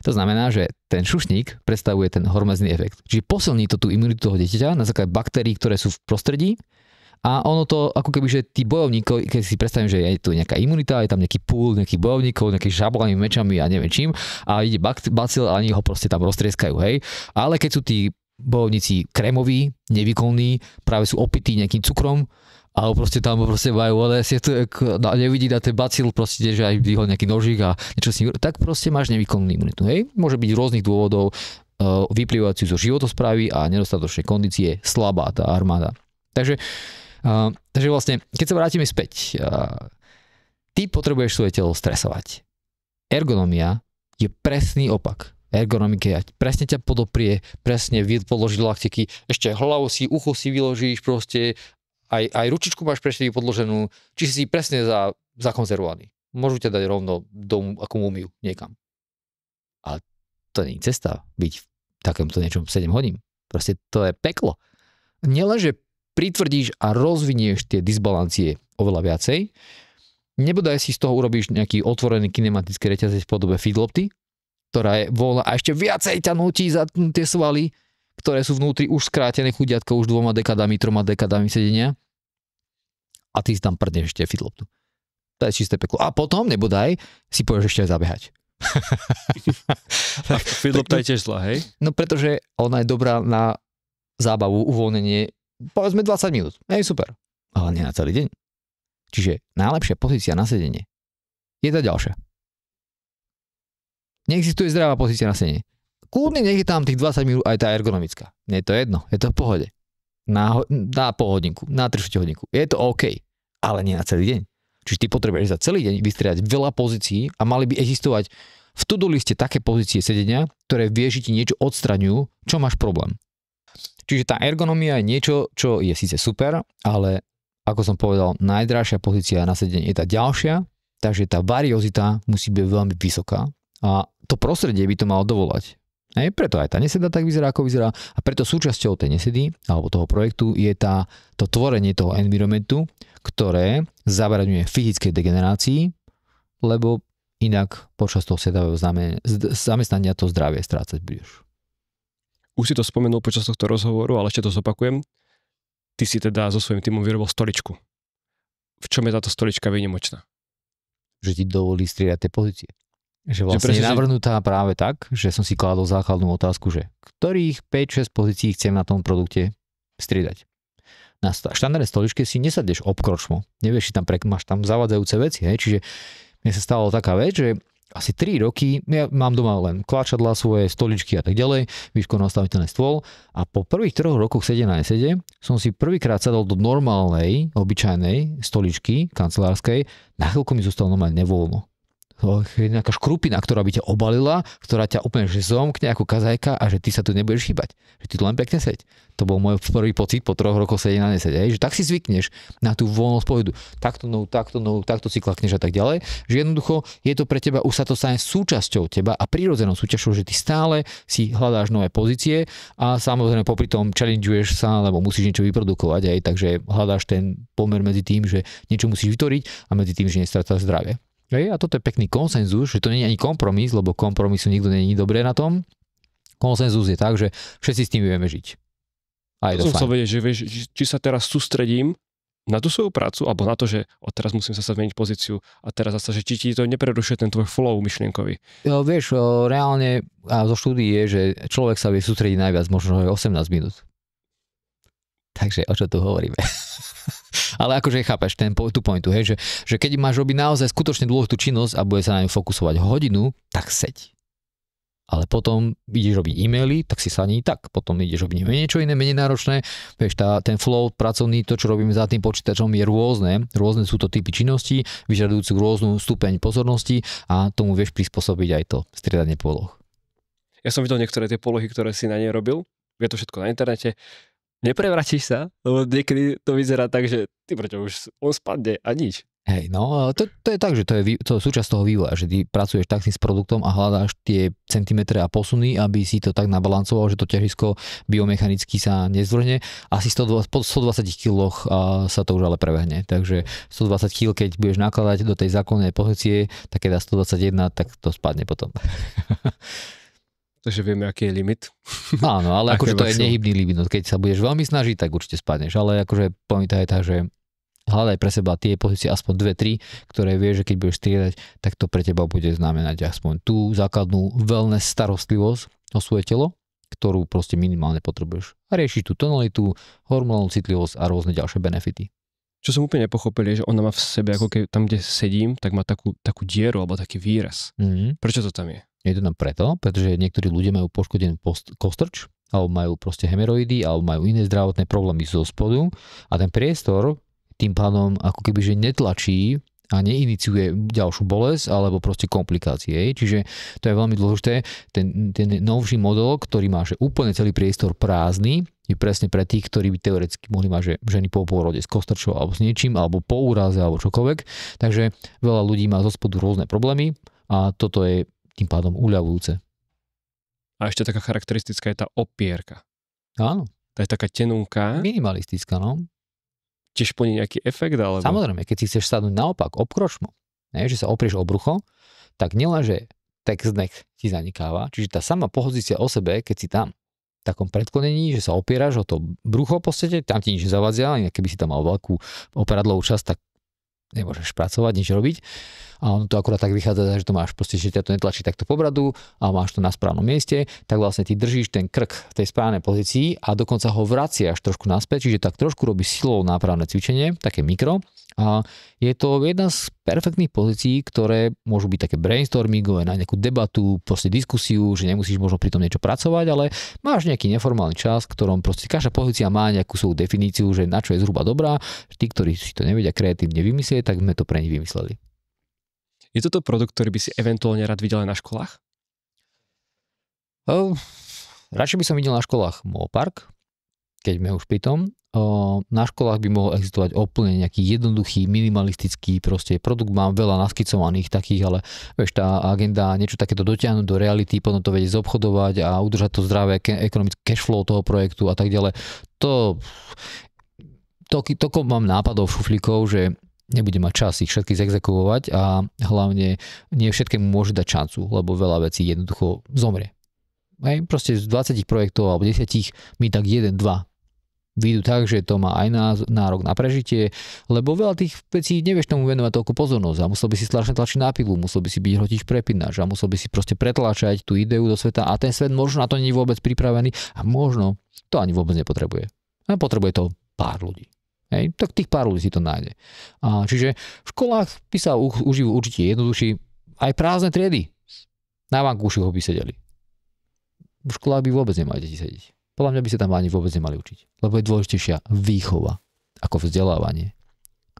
To znamená, že ten šušník predstavuje ten hormézny efekt. Čiže posilní to tú imunitu toho dieťaťa na základe baktérií, ktoré sú v prostredí a ono to, ako keby, že tí bojovníkov, keď si predstavím, že je tu nejaká imunita, je tam nejaký pool nejakých bojovníkov, nejakých žablami, mečami a neviem čím a ide bacil a oni ho proste tam roztrieskajú, hej. Ale keď sú tí bojovníci krémoví, nevýkonní, práve sú opití nejakým cukrom, alebo proste tam majú, ale si to nevidí na ten bacil, proste, že aj vyhol nejaký nožík a niečo si, tak proste máš nevýkonnú imunitu, hej. Môže byť rôznych dôvodov, vyplývajúcich zo životosprávy a nedostatočnej kondície, slabá tá armáda. Takže vlastne, keď sa vrátime späť, ty potrebuješ svoje telo stresovať. Ergonomia je presný opak. Ergonomika presne ťa podoprie, presne podloží laktiky, ešte hlavu si, ucho si vyložíš proste, aj ručičku máš presne podloženú, či si presne zakonzervovaný. Môžu ťa dať rovno do ako múmiu niekam. Ale to nie je cesta byť v takomto niečom 7 hodín. Proste to je peklo. Nielenže pritvrdíš a rozvinieš tie disbalancie oveľa viacej, nebodaj si z toho urobíš nejaký otvorený kinematický reťazec v podobe feedlopty, ktorá je voľná a ešte viacej ťa nutí za tie svaly, ktoré sú vnútri už skrátené chudiatko už 2 dekadami, 3 dekadami sedenia a ty si tam prdneš ešte feedloptu. To je čisté peklo. A potom, nebodaj, si pôjdeš ešte aj zabehať. A feedlopta je tiež zlá, hej? No pretože ona je dobrá na zábavu, uvoľnenie, povedzme 20 minút. Je super. Ale nie na celý deň. Čiže najlepšia pozícia na sedenie je tá ďalšia. Neexistuje zdravá pozícia na sedenie. Kľudne nech je tam tých 20 minút aj tá ergonomická. Nie je to jedno, je to v pohode. Na pol hodinku, na 3/4 hodinku. Je to OK, ale nie na celý deň. Čiže ty potrebuješ za celý deň vystriedať veľa pozícií a mali by existovať v to-do liste také pozície sedenia, ktoré vieš, že ti niečo odstraňujú, čo máš problém. Čiže tá ergonomia je niečo, čo je síce super, ale ako som povedal, najdražšia pozícia na sedenie je tá ďalšia, takže tá variozita musí byť veľmi vysoká a to prostredie by to malo dovolať. Preto aj tá neseda tak vyzerá, ako vyzerá a preto súčasťou tej nesedy alebo toho projektu je to tvorenie toho environmentu, ktoré zabraňuje fyzickej degenerácii, lebo inak počas toho sedavého zamestnania to zdravie strácať budeš. Už si to spomenul počas tohto rozhovoru, ale ešte to zopakujem. Ty si teda so svojím týmom vyrobil stoličku. V čom je táto stolička výnimočná? Že ti dovolí striedať tie pozície. Že vlastne je navrhnutá práve tak, že som si kládol základnú otázku, že ktorých 5-6 pozícií chcem na tom produkte striedať. Na štandardnej stoličke si nesadneš obkročmo. Nevieš, či tam máš tam zavádzajúce veci. Hej? Čiže mne sa stalo taká vec, že asi 3 roky, ja mám doma len kláčadlá, svoje stoličky a tak ďalej, výškovo nastaviteľný stôl a po prvých 3 rokoch sedenia na nesede som si prvýkrát sadol do normálnej, obyčajnej stoličky kancelárskej, na chvíľku mi zostalo normálne nevoľno. Nejaká škrupina, ktorá by ťa obalila, ktorá ťa úplne že zomkne ako kazajka a že ty sa tu nebudeš chýbať. Že ty tu len pekne seď. To bol môj prvý pocit po 3 rokoch sedenia na nesede. Že tak si zvykneš na tú voľnosť pohybu. Takto si klakneš a tak ďalej. Že jednoducho je to pre teba, už sa to stane súčasťou teba a prirodzenou súťažou, že ty stále si hľadáš nové pozície a samozrejme popri tom challengeuješ sa, lebo musíš niečo vyprodukovať aj, takže hľadáš ten pomer medzi tým, že niečo musíš vytvoriť a medzi tým, že nestrácaš zdravie. A toto je pekný konsenzus, že to nie je ani kompromis, lebo kompromisu nikto nie je dobré na tom. Konsenzus je tak, že všetci s tým vieme žiť. A je to fajn. Som chcel vedieť, že vieš, či sa teraz sústredím na tú svoju prácu, alebo na to, že teraz musím sa zmeniť pozíciu a teraz zase, že či ti to neprerušuje ten tvoj flow myšlienkový. Vieš, reálne a zo štúdií je, že človek sa vie sústrediť najviac možno 18 minút. Takže o čo tu hovoríme? Ale akože chápeš tú pointu, hej, že keď máš robiť naozaj skutočne dôležitú činnosť a bude sa na ňu fokusovať hodinu, tak seď. Ale potom ideš robiť e-maily, tak si sadni tak. Potom ideš robiť niečo iné, menej náročné. Vieš, ten flow pracovný, to, čo robíme za tým počítačom, je rôzne. Rôzne sú to typy činností, vyžadujúcu rôznu stupeň pozornosti a tomu vieš prispôsobiť aj to striedanie poloh. Ja som videl niektoré tie polohy, ktoré si na nej robil. Je to všetko na internete. Neprevratíš sa, lebo niekedy to vyzerá tak, že ty prečo už on spadne a nič. Hej, no to je tak, že to je súčasť toho vývoja, že ty pracuješ tak s produktom a hľadáš tie centimetre a posuny, aby si to tak nabalancoval, že to ťažisko biomechanicky sa nezvrhne. Asi po 120 kg sa to už ale prebehne. Takže 120 kg, keď budeš nakladať do tej zákonnej pozície, tak keď dá 121, tak to spadne potom. Takže vieme, aký je limit. Áno, ale akože to je nehybný limit. Keď sa budeš veľmi snažiť, tak určite spadneš. Ale akože pointa je tá, že hľadaj pre seba tie pozície aspoň 2-3, ktoré vieš, že keď budeš striedať, tak to pre teba bude znamenať aspoň tú základnú wellness starostlivosť o svoje telo, ktorú proste minimálne potrebuješ. A riešiš tú tonalitu, hormonálnu citlivosť a rôzne ďalšie benefity. Čo som úplne nepochopil, je, že ona má v sebe, ako keď tam, kde sedím, tak má takú dieru alebo taký výraz. Prečo to tam je? Je to tam preto, pretože niektorí ľudia majú poškodený kostrč, alebo majú proste hemeroidy, alebo majú iné zdravotné problémy zo spodu a ten priestor tým pádom ako keby, že netlačí a neiniciuje ďalšiu bolesť alebo proste komplikácie. Čiže to je veľmi dôležité. Ten novší model, ktorý má že úplne celý priestor prázdny, je presne pre tých, ktorí by teoreticky mohli mať že ženy po pôrode s kostrčou alebo s niečím, alebo po úraze alebo čokoľvek. Takže veľa ľudí má zo spodu rôzne problémy a toto je tým pádom uľavujúce. A ešte taká charakteristická je tá opierka. Áno. To je taká tenúka. Minimalistická, no. Tiež plní nejaký efekt, alebo? Samozrejme, keď si chceš sadnúť naopak obkročmo, že sa oprieš o brucho, tak nielenže textneck ti zanikáva, čiže tá sama pozícia o sebe, keď si tam v takom predklonení, že sa opieraš o to brucho v podstate, tam ti nič nezavadzia, inak keby si tam mal veľkú operadlovú časť, tak nemôžeš pracovať, nič robiť. A ono to akurát tak vychádza, že to máš proste, že ťa to netlačí takto po bradu a máš to na správnom mieste, tak vlastne ty držíš ten krk v tej správnej pozícii a dokonca ho vraciaš trošku naspäť, čiže tak trošku robíš silou nápravné cvičenie, také mikro. A je to jedna z perfektných pozícií, ktoré môžu byť také brainstormingové na nejakú debatu, proste diskusiu, že nemusíš možno pri tom niečo pracovať, ale máš nejaký neformálny čas, v ktorom proste každá pozícia má nejakú svoju definíciu, že na čo je zhruba dobrá. Tí, ktorí si to nevedia kreatívne vymyslieť, tak sme to pre nich vymysleli. Je toto produkt, ktorý by si eventuálne rád videl aj na školách? Radšej by som videl na školách Mallpark, keď sme už pri tom. Na školách by mohol existovať úplne nejaký jednoduchý, minimalistický proste produkt. Mám veľa naskicovaných takých, ale vieš, tá agenda niečo takéto dotiahnuť do reality, potom to vedieť zobchodovať a udržať to zdravé ekonomické cashflow toho projektu a tak ďalej. Toľko mám nápadov, šuflíkov, že nebudem mať čas ich všetky zexekuvovať a hlavne nie všetkému môže dať šancu, lebo veľa vecí jednoducho zomrie. Proste z 20 projektov alebo 10 mi tak 1-2 vyjdú tak, že to má aj nárok na prežitie, lebo veľa tých vecí nevieš tomu venovať toľko pozornosť a musel by si strašne tlačiť na pilu, musel by si byť hrotič prepínač a musel by si proste pretlačať tú ideu do sveta a ten svet možno na to nie je vôbec pripravený a možno to ani vôbec nepotrebuje. A potrebuje to pár ľudí. Tak tých pár ľudí si to nájde. Čiže v školách by sa užijú určite jednoduchší aj prázdne triedy. Na vankúšoch by sedeli. V školách by vôbec nemali deti sedieť. Podľa mňa by sa tam ani vôbec nemali učiť. Lebo je dôležitejšia výchova ako vzdelávanie.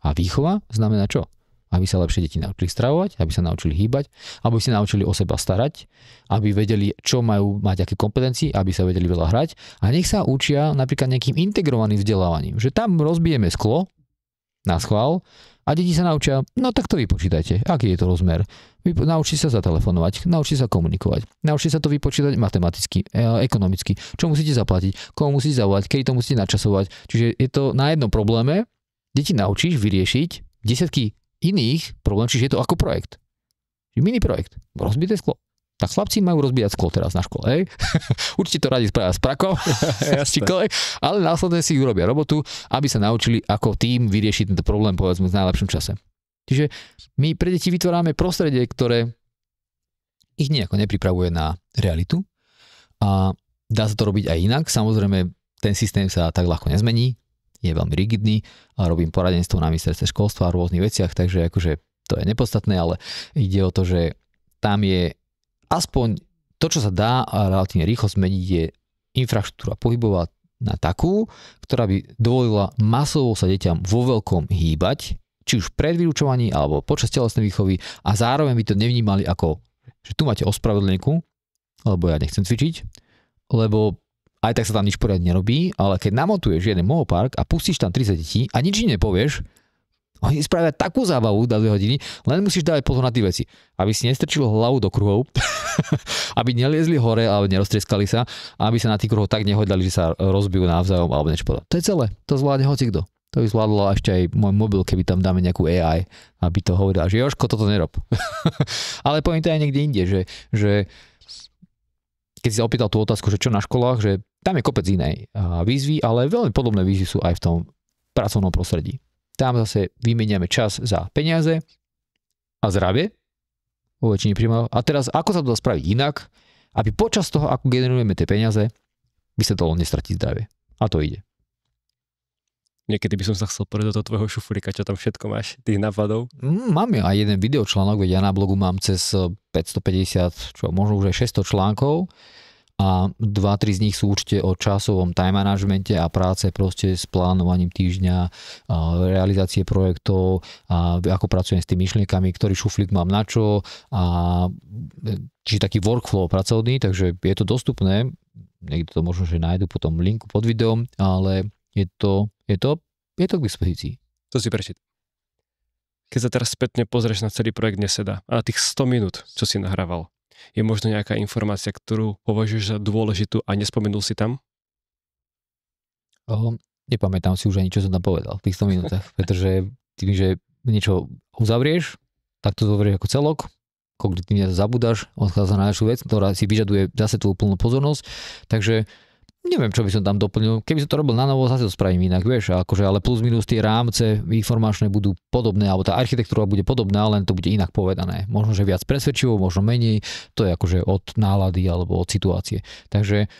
A výchova znamená čo? Aby sa lepšie deti naučili stravovať, aby sa naučili hýbať, aby sa naučili o seba starať, aby vedeli, čo majú mať, aké kompetencie, aby sa vedeli veľa hrať a nech sa učia napríklad nejakým integrovaným vzdelávaním. Že tam rozbijeme sklo na schvál a deti sa naučia, no tak to vypočítajte, aký je to rozmer. Naučite sa zatelefonovať, naučite sa komunikovať, naučite sa to vypočítať matematicky, ekonomicky, čo musíte zaplatiť, komu musíte zavolať, kedy to musíte načasovať. Čiže je to na jednom probléme, deti naučíš vyriešiť desiatky iných problém, čiže je to ako projekt. Mini projekt. Rozbité sklo. Tak chlapci majú rozbíjať sklo teraz na škole. Hej? Určite to radi spravia s prakom, ale následne si urobia robotu, aby sa naučili ako tým vyriešiť tento problém povedzme v najlepšom čase. Čiže my pre deti vytvárame prostredie, ktoré ich nejako nepripravuje na realitu a dá sa to robiť aj inak. Samozrejme, ten systém sa tak ľahko nezmení, je veľmi rigidný a robím poradenstvo na ministerstve školstva a rôznych veciach, takže akože to je nepodstatné, ale ide o to, že tam je aspoň to, čo sa dá a relatívne rýchlo zmeniť, je infraštruktúra pohybová na takú, ktorá by dovolila masovo sa deťam vo veľkom hýbať, či už pred vyučovaní alebo počas telesnej výchovy a zároveň by to nevnímali ako, že tu máte ospravedlnenku lebo ja nechcem cvičiť, lebo aj tak sa tam nič poriadne nerobí, ale keď namontuješ jeden mohopark a pustíš tam 30 detí a nič nepovieš, oni spravia takú zábavu na 2 hodiny, len musíš dávať pozor na tie veci. Aby si nestrčil hlavu do kruhov, aby neliezli hore, alebo neroztrieskali sa, aby sa na tých kruhov tak nehodali, že sa rozbijú navzájom, alebo niečo podobné. To je celé. To zvládne hocikto. To by zvládlo ešte aj môj mobil, keby tam dáme nejakú AI, aby to hovorila, že Jožko, toto nerob. Ale poviem to aj niekde inde, že keď si sa opýtal tú otázku, že čo na školách, že tam je kopec inej výzvy, ale veľmi podobné výzvy sú aj v tom pracovnom prostredí. Tam zase vymeniame čas za peniaze a zdravie vo väčšine príjmov. A teraz, ako sa to dá spraviť inak, aby počas toho, ako generujeme tie peniaze, by sa dalo nestratiť zdravie. A to ide. Niekedy by som sa chcel porieť do toho tvojho šuflíka, čo tam všetko máš, tých nápadov. Mám aj jeden videočlánok, veď ja na blogu mám cez 550, možno už aj 600 článkov a 2-3 z nich sú určite o časovom time managemente a práce proste s plánovaním týždňa, realizácie projektov, a ako pracujem s tými myšlienkami, ktorý šuflík mám na čo, a čiže taký workflow pracovný, takže je to dostupné, niekto to možno, že nájdu potom linku pod videom, ale je to k dispozícii. To si prečítam. Keď sa teraz spätne pozrieš na celý projekt Neseda a na tých 100 minút, čo si nahrával, je možno nejaká informácia, ktorú považuješ za dôležitú a nespomenul si tam? Nepamätám si už ani, čo som tam povedal v tých 100 minútach, pretože tým, že niečo uzavrieš, tak to zoberieš ako celok, kognitívne zabúdaš, odchádza na ďalšiu vec, ktorá si vyžaduje zase tú plnú pozornosť, takže neviem, čo by som tam doplnil. Keby som to robil na novo, zase to spravím inak, vieš, akože, ale plus minus tie rámce informačné budú podobné, alebo tá architektúra bude podobná, len to bude inak povedané. Možno, že viac presvedčivo, možno menej, to je akože od nálady alebo od situácie. Takže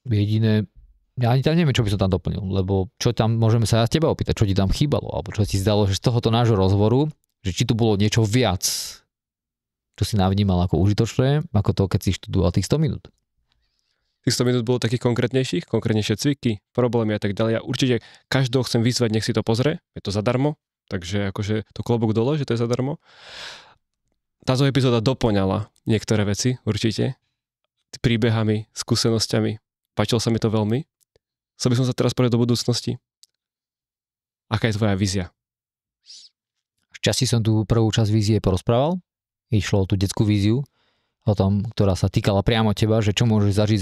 jediné, ja ani tam neviem, čo by som tam doplnil, lebo čo tam môžeme sa z teba opýtať, čo ti tam chýbalo, alebo čo ti zdalo, že z tohoto nášho rozhovoru, že či tu bolo niečo viac, čo si navnímal ako užitočné, ako to, keď si študoval tých 100 minút. Tých 100 minút bolo takých konkrétnejšie cviky, problémy a tak ďalej. Ja určite každého chcem vyzvať, nech si to pozrie, je to zadarmo, takže akože to klobúk dole, že to je zadarmo. Táto epizóda doplňala niektoré veci, určite, príbehami, skúsenosťami. Páčilo sa mi to veľmi. Chcel by som sa teraz porieť do budúcnosti. Aká je tvoja vízia? V časti som tu prvú časť vízie porozprával. Išlo o tú detskú víziu, o tom, ktorá sa týkala priamo teba, že čo môžeš zažiť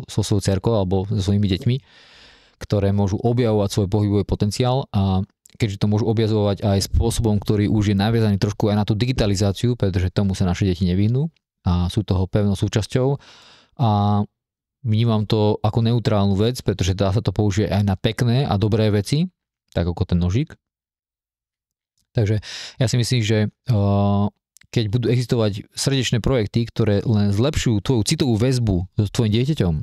so svojou dcerkou alebo so svojimi deťmi, ktoré môžu objavovať svoj pohybový potenciál, a keďže to môžu objavovať aj spôsobom, ktorý už je naviazaný trošku aj na tú digitalizáciu, pretože tomu sa naše deti nevyhnú a sú toho pevnou súčasťou, a vnímam to ako neutrálnu vec, pretože dá sa to použiť aj na pekné a dobré veci, tak ako ten nožík. Takže ja si myslím, že keď budú existovať srdečné projekty, ktoré len zlepšujú tvoju citovú väzbu s tvojim dieťaťom,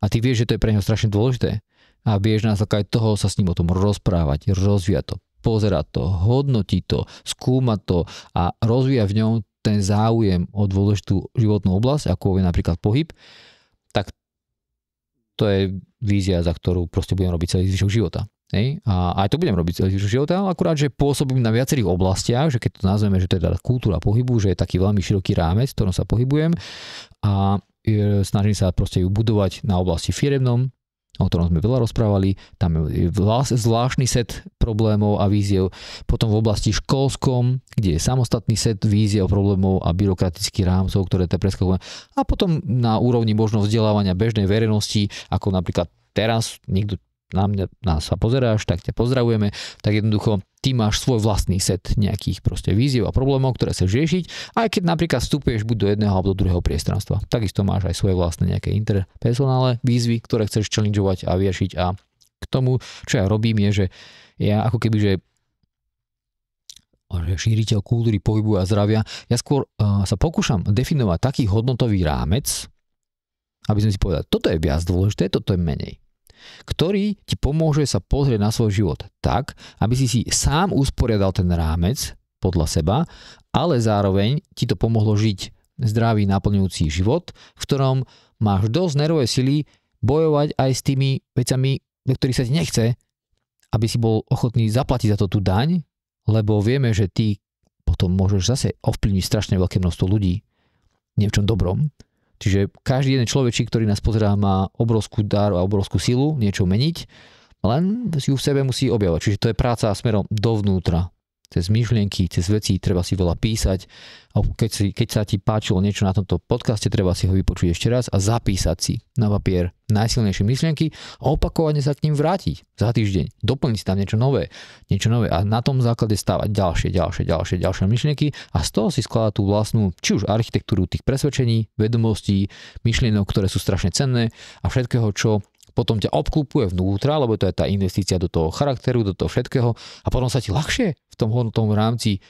a ty vieš, že to je pre neho strašne dôležité, a vieš na základe toho sa s ním o tom rozprávať, rozvíjať to, pozerať to, hodnotiť to, skúmať to a rozvíjať v ňom ten záujem o dôležitú životnú oblasť, ako je napríklad pohyb, tak to je vízia, za ktorú proste budem robiť celý zvyšok života. Hej? A aj to budem robiť celý zvyšok života, ale akurát, že pôsobím na viacerých oblastiach, že keď to nazveme, že to je teda kultúra pohybu, že je taký veľmi široký rámec, v ktorom sa pohybujem, a snažím sa proste ju budovať na oblasti firemnom, o ktorom sme veľa rozprávali, tam je zvláštny set problémov a víziev, potom v oblasti školskom, kde je samostatný set víziev, problémov a byrokratických rámcov, ktoré to preskakujú, a potom na úrovni možno vzdelávania bežnej verejnosti, ako napríklad teraz, niekto nás sa pozeráš, tak ťa pozdravujeme, tak jednoducho ty máš svoj vlastný set nejakých proste víziev a problémov, ktoré chceš riešiť, aj keď napríklad vstupuješ buď do jedného alebo do druhého priestranstva. Takisto máš aj svoje vlastné nejaké interpersonálne výzvy, ktoré chceš challengeovať a riešiť, a k tomu, čo ja robím, je, že ja ako keby, že šíriteľ kultúry pohybu a zdravia, ja skôr sa pokúšam definovať taký hodnotový rámec, aby sme si povedali, toto je viac dôležité, toto je menej, ktorý ti pomôže sa pozrieť na svoj život tak, aby si sám usporiadal ten rámec podľa seba, ale zároveň ti to pomohlo žiť zdravý, naplňujúci život, v ktorom máš dosť nervové sily bojovať aj s tými vecami, do ktorých sa ti nechce, aby si bol ochotný zaplatiť za to tú daň, lebo vieme, že ty potom môžeš zase ovplyvniť strašne veľké množstvo ľudí v niečom dobrom, Čiže každý jeden človečík, ktorý nás pozerá, má obrovskú dar a obrovskú silu niečo meniť, len si ju v sebe musí objavovať. Čiže to je práca smerom dovnútra. Cez myšlienky, cez veci, treba si veľa písať. A keď sa ti páčilo niečo na tomto podcaste, treba si ho vypočuť ešte raz a zapísať si na papier najsilnejšie myšlienky a opakovane sa k ním vrátiť za týždeň. Doplniť si tam niečo nové a na tom základe stavať ďalšie myšlienky a z toho si skladať tú vlastnú, či už architektúru tých presvedčení, vedomostí, myšlienok, ktoré sú strašne cenné a všetkého, čo potom ťa obklúpuje vnútra, lebo to je tá investícia do toho charakteru, do toho všetkého a potom sa ti ľahšie v tom hodnotovom rámci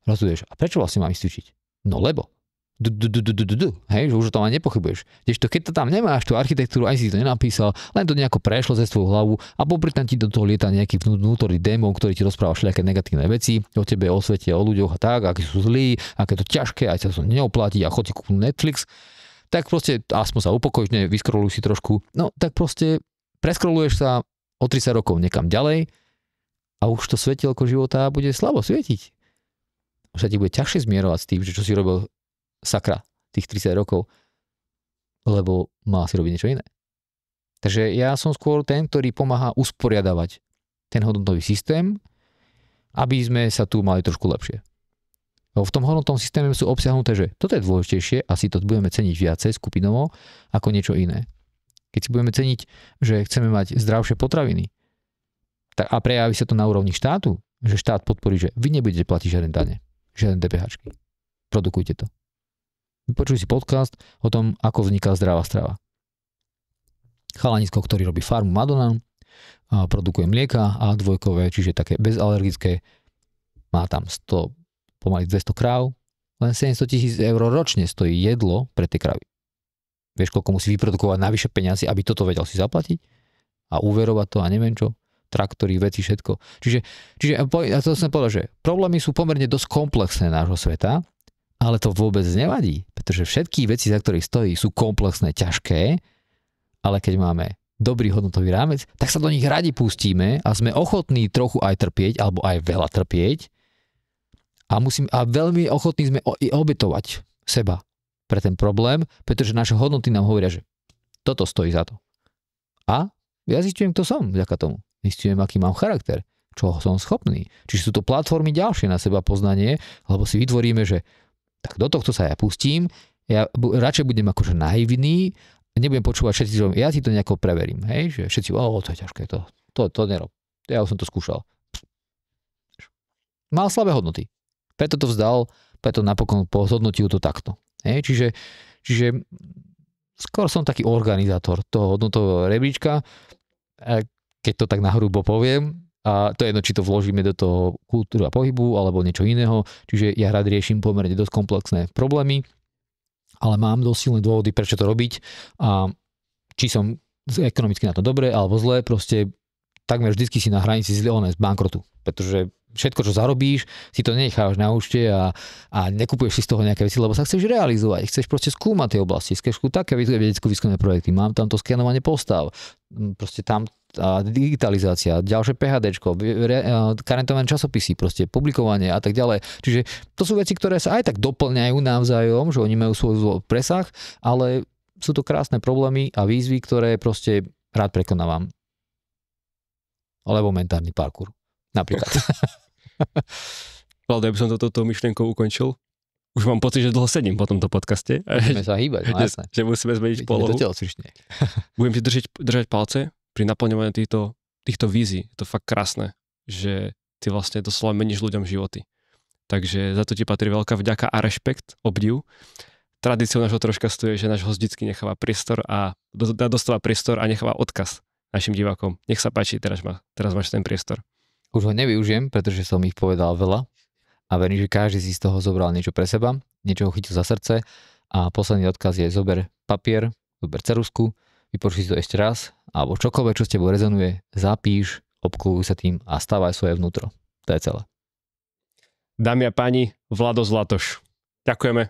rozhoduješ. A prečo vlastne mám ísť cvičiť? No lebo. Hej, že už o tom ani nepochybuješ. Kdežto keď to tam nemáš, tú architektúru, aj si to nenapísal, len to nejako prešlo cez tvoju hlavu a popri tam ti do toho lieta nejaký vnútorný démon, ktorý ti rozpráva všelijaké negatívne veci o tebe, o svete, o ľuďoch a tak, akí sú zlí, aké to ťažké, aj sa to neoplatí a chod si kúpnuť Netflix. Tak proste, aspoň sa upokojíš, vyskroluj si trošku, no tak proste preskroluješ sa o 30 rokov niekam ďalej a už to svetielko života bude slabo svietiť. Už sa ti bude ťažšie zmierovať s tým, že čo si robil sakra tých 30 rokov, lebo má si robiť niečo iné. Takže ja som skôr ten, ktorý pomáha usporiadavať ten hodnotový systém, aby sme sa tu mali trošku lepšie. V tom hodnotovom systéme sú obsiahnuté, že toto je dôležitejšie, asi to budeme ceniť viacej skupinovo ako niečo iné. Keď si budeme ceniť, že chceme mať zdravšie potraviny, tak a prejaví sa to na úrovni štátu, že štát podporí, že vy nebudete platiť žiadne dane, žiadne DPHčky. Produkujte to. Vypočuj si podcast o tom, ako vzniká zdravá strava. Chalanisko, ktorý robí farmu Madonna, produkuje mlieka a dvojkové, čiže také bezalergické, má tam pomaly 200 kráv, len 700 000 eur ročne stojí jedlo pre tie krávy. Vieš, koľko musí vyprodukovať navyše peniazy, aby toto vedel si zaplatiť a úverovať to a neviem čo, traktory, veci, všetko. Čiže ja to som povedal, že problémy sú pomerne dosť komplexné nášho sveta, ale to vôbec nevadí, pretože všetky veci, za ktorých stojí, sú komplexné, ťažké, ale keď máme dobrý hodnotový rámec, tak sa do nich radi pustíme a sme ochotní trochu aj trpieť, alebo aj veľa trpieť, a veľmi ochotní sme obetovať seba pre ten problém, pretože naše hodnoty nám hovoria, že toto stojí za to. A ja zistujem, kto som vďaka tomu. Zistujem, aký mám charakter, čo som schopný. Čiže sú to platformy ďalšie na seba poznanie, lebo si vytvoríme, že tak do tohto sa ja pustím, ja radšej budem akože naivný, nebudem počúvať všetci, že ja si to nejako preverím. Hej? Že všetci, to je ťažké, to nerob. Ja už som to skúšal. Mal slabé hodnoty. Preto to vzdal, preto napokon zhodnotil to takto. Čiže skôr som taký organizátor toho hodnotového rebríčka, keď to tak nahrubo poviem, a to je jedno, či to vložíme do toho kultúry a pohybu, alebo niečo iného, čiže ja rád riešim pomerne dosť komplexné problémy, ale mám dosť silné dôvody, prečo to robiť a či som ekonomicky na to dobre alebo zle, proste takmer vždycky si na hranici z bankrotu, pretože všetko, čo zarobíš, si to nenecháš na účte a nekupuješ si z toho nejaké veci, lebo sa chceš realizovať, chceš proste skúmať tie oblasti, chceš také vedecko-výskumné projekty, mám tam to skenovanie postav, proste tam digitalizácia, ďalšie PhDčko, karentované časopisy, proste publikovanie a tak ďalej. Čiže to sú veci, ktoré sa aj tak doplňajú navzájom, že oni majú svoj presah, ale sú to krásne problémy a výzvy, ktoré proste rád prekonávam. Alebo mentálny parkour. Napríklad. Vlado, ja by som touto myšlienkou ukončil. Už mám pocit, že dlho sedím po tomto podcaste. Musíme sa hýbať, no jasné. Že musíme zmeniť polohu. Budem ti držať palce pri naplňovaní týchto vízií. Je to fakt krásne, že ty vlastne doslova meníš ľuďom životy. Takže za to ti patrí veľká vďaka a rešpekt, obdiv. Tradíciou nášho troškastu je, že náš host vždycky necháva priestor a dostáva priestor a necháva odkaz našim divákom. Nech sa páči, teraz máš ten priestor. Už ho nevyužijem, pretože som ich povedal veľa a verím, že každý si z toho zobral niečo pre seba, niečo ho chytil za srdce a posledný odkaz je zober papier, zober ceruzku, vypočuj si to ešte raz alebo čokoľvek, čo s tebou rezonuje, zapíš, obkluj sa tým a stávaj svoje vnútro. To je celé. Dámy a páni, Vlado Zlatoš. Ďakujeme.